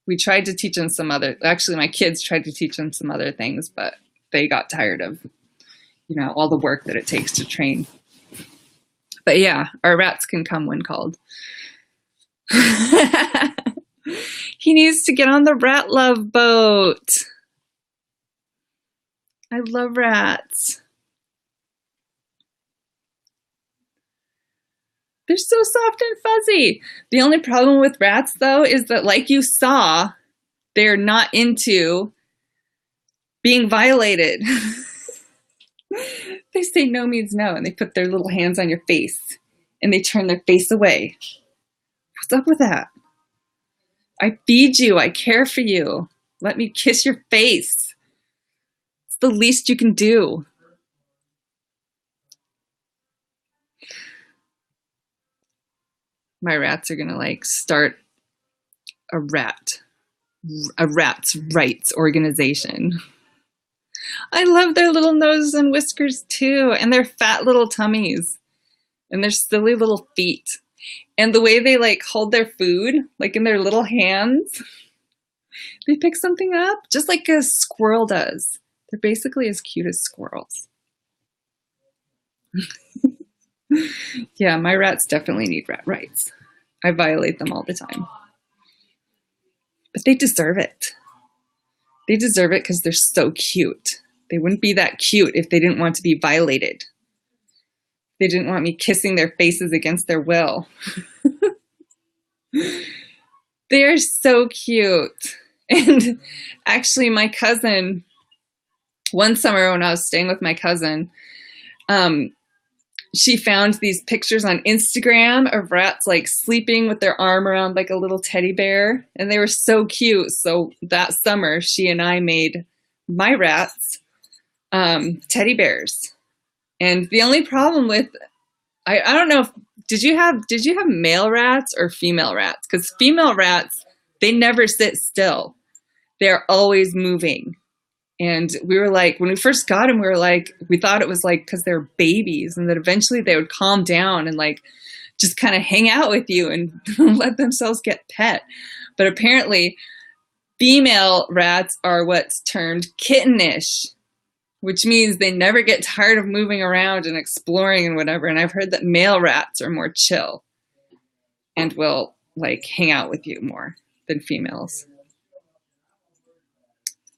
We tried to teach them some other, actually my kids tried to teach them some other things, but they got tired of, all the work that it takes to train. But yeah, our rats can come when called. He needs to get on the rat love boat. I love rats. They're so soft and fuzzy. The only problem with rats, though, is that, like you saw, they're not into being violated. They say no means no, and they put their little hands on your face, and they turn their face away. What's up with that? I feed you. I care for you. Let me kiss your face. It's the least you can do. My rats are gonna start a rat's rights organization. I love their little noses and whiskers too, and their fat little tummies, and their silly little feet, and the way they hold their food, in their little hands. They pick something up just like a squirrel does. They're basically as cute as squirrels. Yeah, my rats definitely need rat rights. I violate them all the time. But they deserve it. They deserve it because they're so cute. They wouldn't be that cute if they didn't want to be violated. They didn't want me kissing their faces against their will. They are so cute. And actually, my cousin, one summer when I was staying with my cousin, she found these pictures on Instagram of rats like sleeping with their arm around like a little teddy bear. And they were so cute. So that summer, she and I made my rats teddy bears. And the only problem with, I don't know if, did you have male rats or female rats? Because female rats, they never sit still. They're always moving. And we were like, when we first got them, we thought it was like because they're babies, and that eventually they would calm down and like just kind of hang out with you and let themselves get pet. But apparently female rats are what's termed kittenish, which means they never get tired of moving around and exploring and whatever. And I've heard that male rats are more chill and will like hang out with you more than females.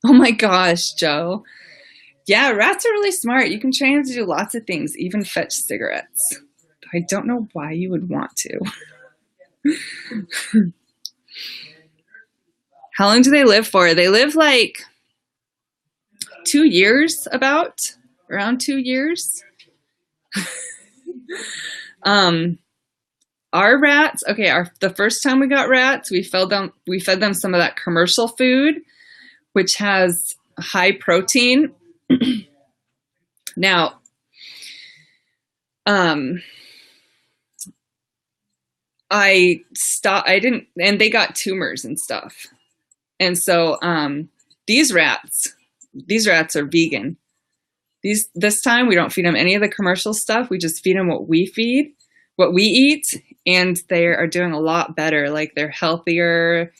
Oh my gosh, Joe. Yeah, rats are really smart. You can train them to do lots of things, even fetch cigarettes. I don't know why you would want to. How long do they live for? They live like 2 years, around 2 years. Our rats, okay, the first time we got rats, we fed them some of that commercial food, which has high protein. Now, and they got tumors and stuff. And so these rats are vegan. This time we don't feed them any of the commercial stuff. We just feed them what we eat, and they are doing a lot better. Like they're healthier.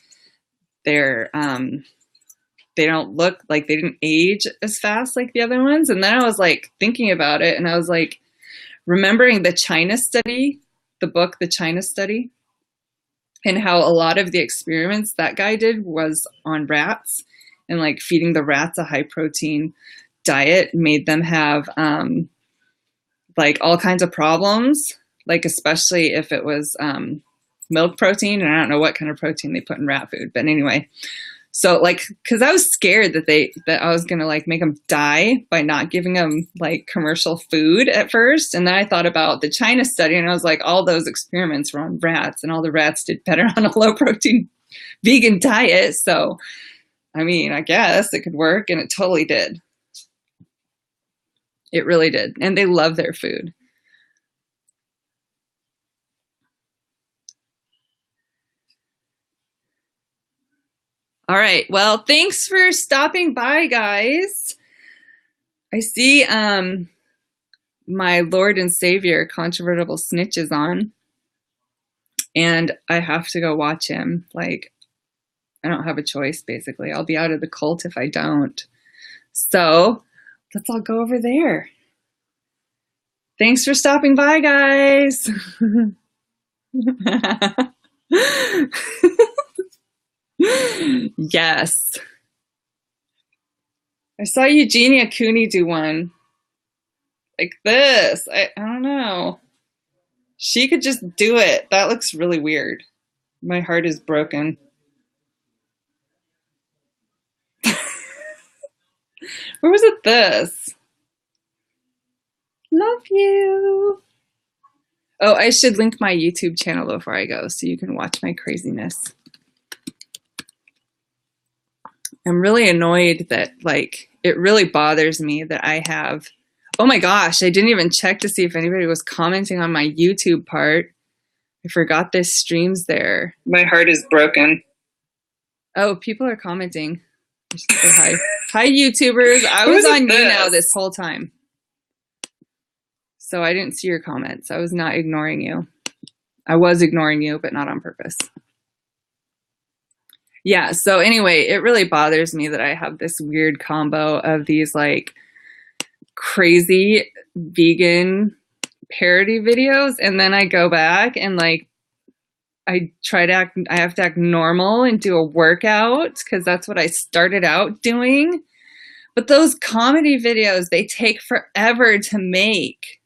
They don't look like they didn't age as fast like the other ones. And then I was like thinking about it, and I was like remembering the China study, the book, The China Study, and how a lot of the experiments that guy did was on rats, and like feeding the rats a high protein diet made them have like all kinds of problems, like especially if it was milk protein, and I don't know what kind of protein they put in rat food, but anyway. So like, cause I was scared that I was going to like make them die by not giving them like commercial food at first. And then I thought about the China study, and I was like, all those experiments were on rats, and all the rats did better on a low protein vegan diet. So, I mean, I guess it could work, and it totally did. It really did. And they love their food. All right. Well, thanks for stopping by, guys. I see my Lord and Savior, Controvertible Snitch, is on, and I have to go watch him. Like, I don't have a choice, basically. I'll be out of the cult if I don't. So let's all go over there. Thanks for stopping by, guys. Yes. I saw Eugenia Cooney do one like this. I don't know. She could just do it. That looks really weird. My heart is broken. Or was it this? Love you. Oh, I should link my YouTube channel before I go so you can watch my craziness. I'm really annoyed that, like, it really bothers me that I have, oh my gosh, I didn't even check to see if anybody was commenting on my YouTube part. I forgot this stream's there. My heart is broken. Oh, people are commenting. I should say hi. Hi, YouTubers. I was on YouNow this whole time, so I didn't see your comments. I was not ignoring you. I was ignoring you, but not on purpose. Yeah, so anyway, it really bothers me that I have this weird combo of these like crazy vegan parody videos, and then I go back and like I have to act normal and do a workout because that's what I started out doing. But those comedy videos, they take forever to make.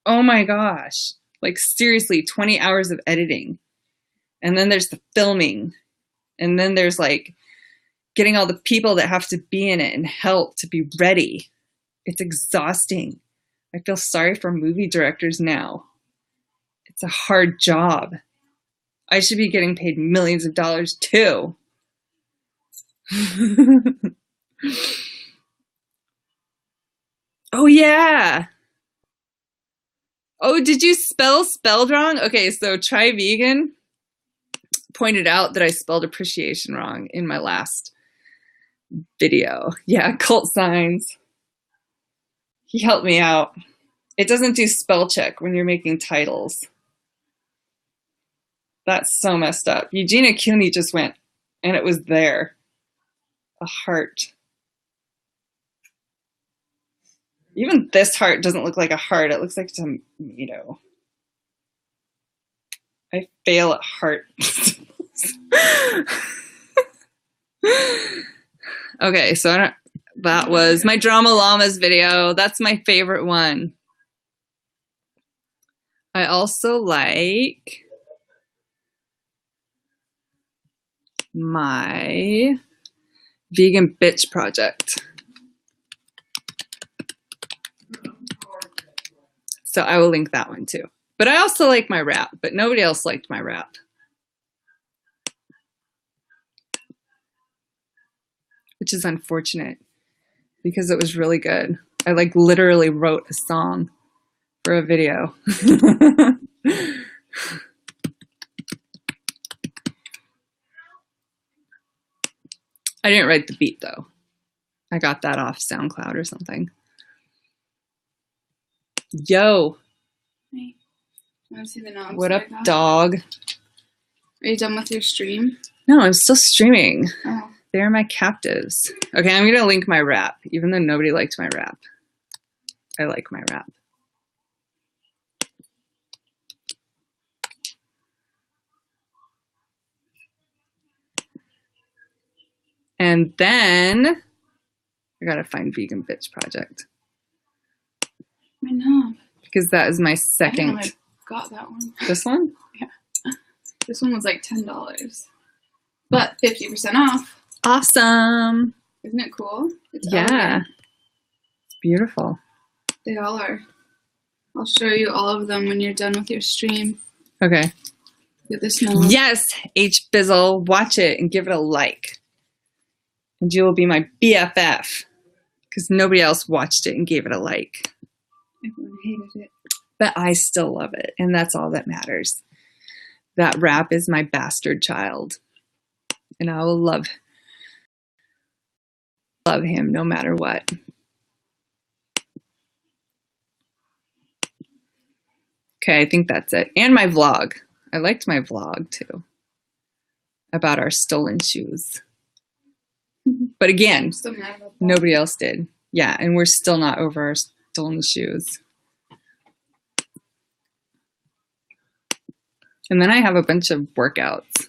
Oh my gosh. Like seriously, 20 hours of editing. And then there's the filming. And then there's like getting all the people that have to be in it and help to be ready. It's exhausting. I feel sorry for movie directors now. It's a hard job. I should be getting paid millions of dollars too. Oh yeah. Oh, did you spelled wrong? Okay, so Try Vegan pointed out that I spelled appreciation wrong in my last video. Yeah, cult signs. He helped me out. It doesn't do spell check when you're making titles. That's so messed up. Eugenia Cuny just went, and it was there. A heart. Even this heart doesn't look like a heart. It looks like a tomato. I fail at heart. Okay, so that was my Drama Llamas video. That's my favorite one. I also like my Vegan Bitch Project. So I will link that one too. But I also like my rap, but nobody else liked my rap. Which is unfortunate because it was really good. I like literally wrote a song for a video. I didn't write the beat though. I got that off SoundCloud or something. Yo. Hey. Want to see the knobs? What up, dog? Are you done with your stream? No, I'm still streaming. Oh. They're my captives. Okay, I'm going to link my rap, even though nobody liked my rap. I like my rap. And then I got to find Vegan Bitch Project. I know. Because that is my second. I got that one. This one? Yeah. This one was like $10. But 50% off. Awesome. Isn't it cool? It's yeah. elegant. It's beautiful. They all are. I'll show you all of them when you're done with your stream. Okay. Get this knob. Yes, H Bizzle. Watch it and give it a like. And you will be my BFF. Because nobody else watched it and gave it a like. Everyone hated it. But I still love it. And that's all that matters. That rap is my bastard child. And I will love him no matter what. Okay, I think that's it. And my vlog. I liked my vlog too. About our stolen shoes. But again, So mad about that. nobody else did. Yeah, and we're still not over our stolen shoes. And then I have a bunch of workouts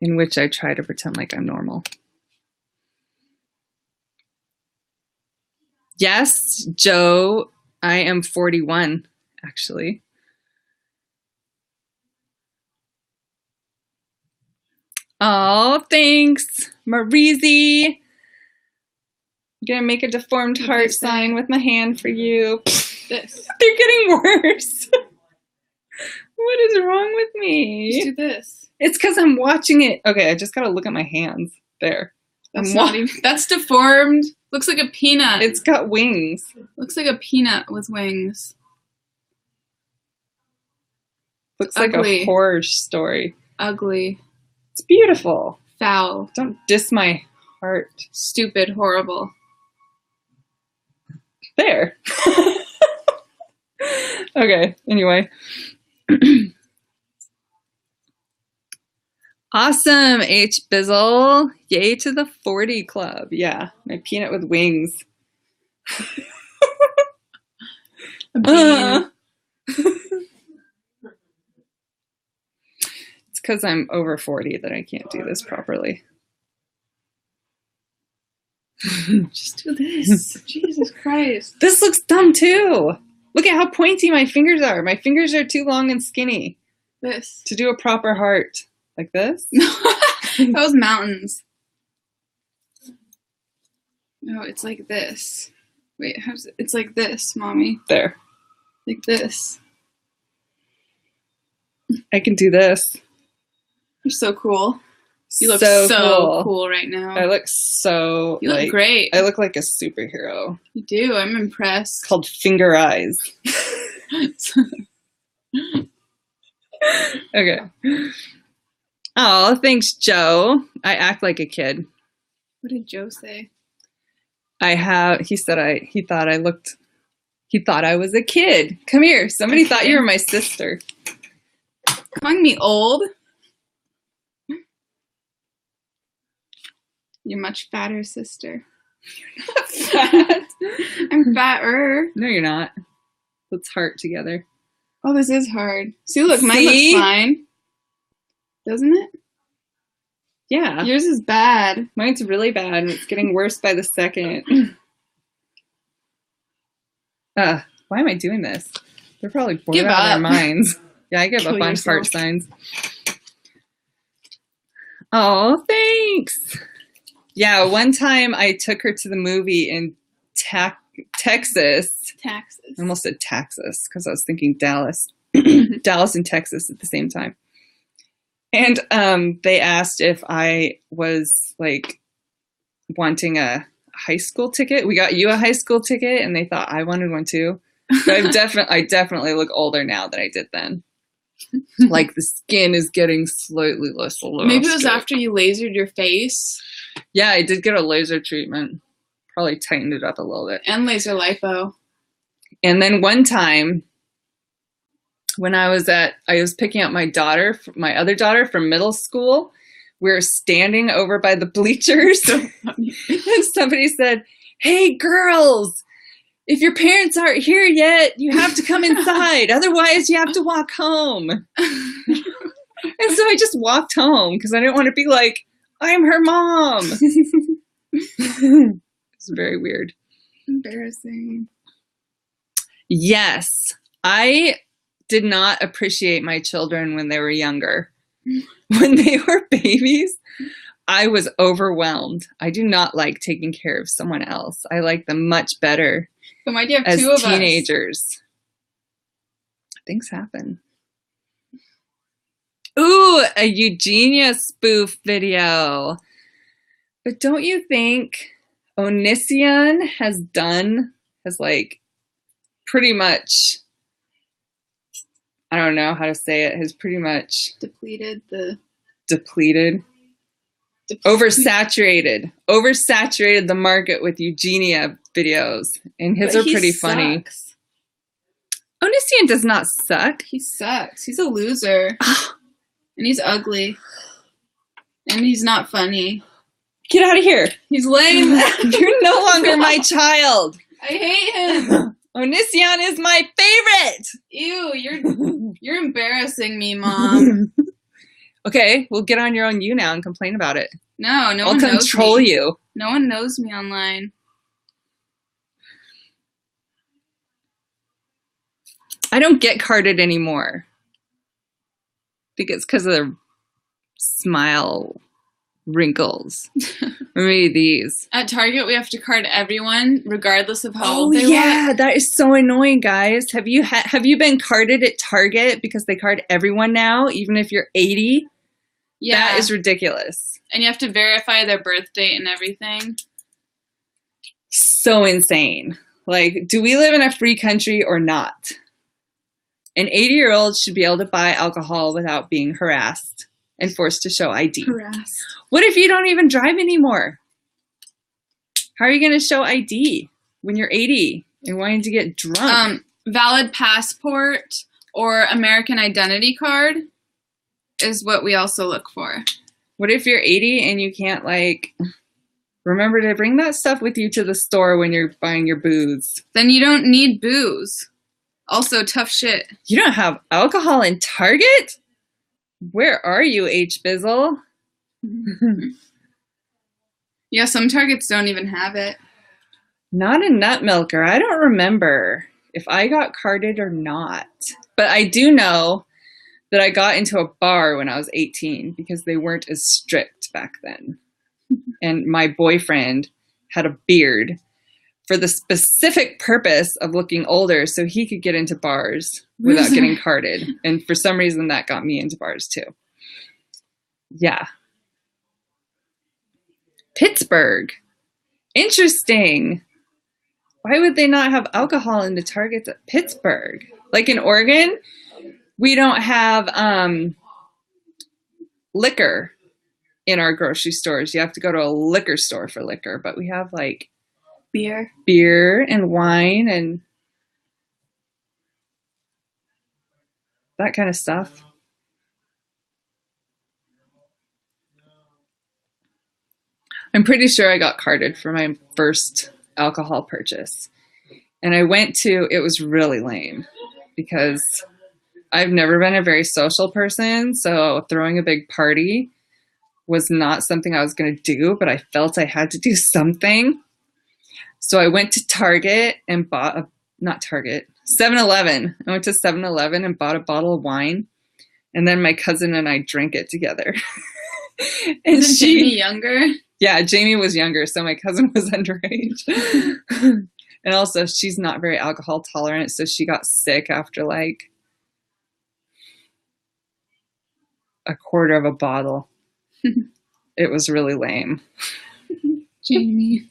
in which I try to pretend like I'm normal. Yes, Joe, I am 41, actually. Oh, thanks, Marizi. I'm gonna make a deformed heart sign with my hand for you. This. They're getting worse. What is wrong with me? Just do this. It's because I'm watching it. Okay, I just gotta look at my hands. There. That's deformed. Looks like a peanut. It's got wings. Looks like a peanut with wings. Looks like a horror story. Ugly. It's beautiful. Foul. Don't diss my heart. Stupid. Horrible. There. Okay, anyway. Awesome, H Bizzle. Yay to the 40 club. Yeah, my peanut with wings. It's because I'm over 40 that I can't do this properly. Just do this. Jesus Christ. This looks dumb too. Look at how pointy my fingers are. My fingers are too long and skinny. This. To do a proper heart. Like this? That was mountains. No, it's like this. Wait, how's it? It's like this, Mommy. There. Like this. I can do this. You're so cool. You look so cool right now. I look so You look great. I look like a superhero. You do. I'm impressed. It's called finger eyes. Okay. Oh, thanks, Joe. I act like a kid. What did Joe say? He thought I was a kid. Come here. Somebody thought you were my sister. Calling me old? You're much fatter, sister. You're not fat. I'm fatter. No, you're not. Let's heart together. Oh, this is hard. See, look, mine looks fine. Doesn't it? Yeah. Yours is bad. Mine's really bad, and it's getting worse by the second. Why am I doing this? They're probably bored out of their minds. Yeah, I give up on heart signs. Oh, thanks. Yeah, one time I took her to the movie in Texas. I almost said Texas because I was thinking Dallas. Dallas and Texas at the same time. And they asked if I was like wanting a high school ticket. We got you a high school ticket, and they thought I wanted one too. But I definitely look older now than I did then. Like the skin is getting slightly less elastic. Maybe it was after you lasered your face. Yeah, I did get a laser treatment. Probably tightened it up a little bit. And laser lipo. And then one time when I was picking up my other daughter from middle school. We were standing over by the bleachers. So funny. And somebody said, "Hey girls, if your parents aren't here yet, you have to come inside. Otherwise, you have to walk home." And so I just walked home because I didn't want to be like, "I'm her mom." It's very weird. Embarrassing. Yes. I did not appreciate my children when they were younger. When they were babies, I was overwhelmed. I do not like taking care of someone else. I like them much better. So why do you have as two of teenagers. Things happen. Ooh, a Eugenia spoof video. But don't you think Onision has like pretty much, I don't know how to say it, has pretty much depleted, oversaturated the market with Eugenia videos, and his are pretty funny. Onision does not suck. He sucks. He's a loser. And he's ugly. And he's not funny. Get out of here. He's lame. You're no longer my child. I hate him. Onision is my favorite. Ew, you're embarrassing me, Mom. Okay, we'll get on your own YouNow and complain about it. No I'll one knows me. I'll control you. No one knows me online. I don't get carded anymore. I think it's because of the smile wrinkles. Maybe these. At Target, we have to card everyone, regardless of how old they were. Yeah, that is so annoying, guys. Have you been carded at Target because they card everyone now, even if you're 80? Yeah. That is ridiculous. And you have to verify their birth date and everything. So insane. Like, do we live in a free country or not? An 80-year-old should be able to buy alcohol without being harassed and forced to show ID. Harassed. What if you don't even drive anymore? How are you going to show ID when you're 80 and wanting to get drunk? Valid passport or American identity card is what we also look for. What if you're 80 and you can't, like, remember to bring that stuff with you to the store when you're buying your booze? Then you don't need booze. Also, tough shit. You don't have alcohol in Target? Where are you, H. Bizzle? Yeah, some Targets don't even have it. Not a nut milker. I don't remember if I got carded or not. But I do know that I got into a bar when I was 18 because they weren't as strict back then. And my boyfriend had a beard for the specific purpose of looking older so he could get into bars without getting carded. And for some reason that got me into bars too. Yeah. Pittsburgh. Interesting. Why would they not have alcohol in the Targets at Pittsburgh? Like in Oregon, we don't have liquor in our grocery stores. You have to go to a liquor store for liquor, but we have like beer and wine and that kind of stuff. I'm pretty sure I got carded for my first alcohol purchase. And I went to, it was really lame because I've never been a very social person. So throwing a big party was not something I was going to do, but I felt I had to do something. So I went to Target and bought not Target, 7-Eleven. I went to 7-Eleven and bought a bottle of wine. And then my cousin and I drank it together. And Isn't Jamie younger? Yeah, Jamie was younger, so my cousin was underage. And also, she's not very alcohol tolerant, so she got sick after like a quarter of a bottle. It was really lame. Jamie.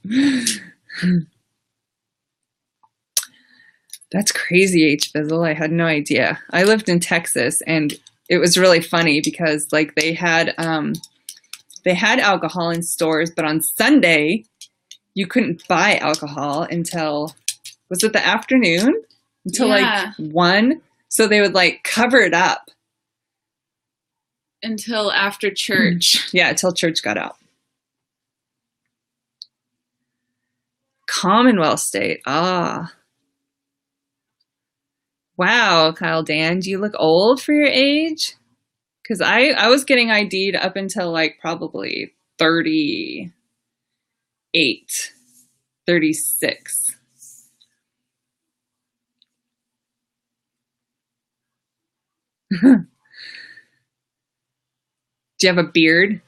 That's crazy, H. Bizzle. I had no idea. I lived in Texas, and it was really funny because like they had alcohol in stores, but on Sunday you couldn't buy alcohol until, was it the afternoon? Until like 1. So they would like cover it up until after church. Yeah, until church got out. Commonwealth state. Ah. Wow, Kyle Dan, do you look old for your age? Because I was getting ID'd up until like probably 38, 36. Do you have a beard?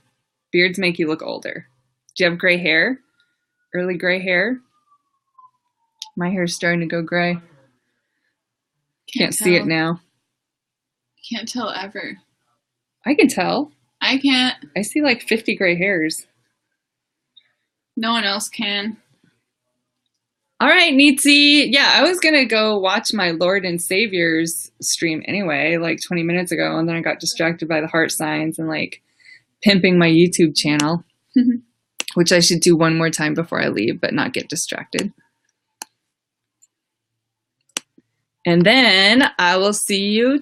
Beards make you look older. Do you have gray hair? Early gray hair? My hair's starting to go gray. Can't see it now. Can't tell ever. I can tell. I can't. I see like 50 gray hairs. No one else can. All right, Neetsy. Yeah, I was going to go watch my Lord and Savior's stream anyway, like 20 minutes ago, and then I got distracted by the heart signs and like pimping my YouTube channel, which I should do one more time before I leave, but not get distracted. And then I will see you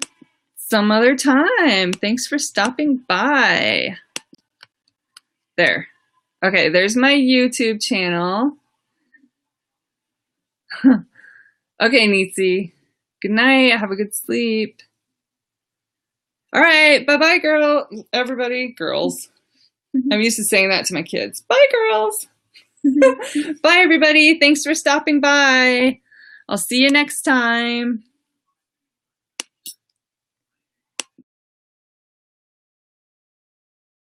some other time. Thanks for stopping by. There. Okay, there's my YouTube channel. Okay, Neetsy. Good night. Have a good sleep. All right. Bye-bye, girl. Everybody. Girls. I'm used to saying that to my kids. Bye, girls. Bye, everybody. Thanks for stopping by. I'll see you next time.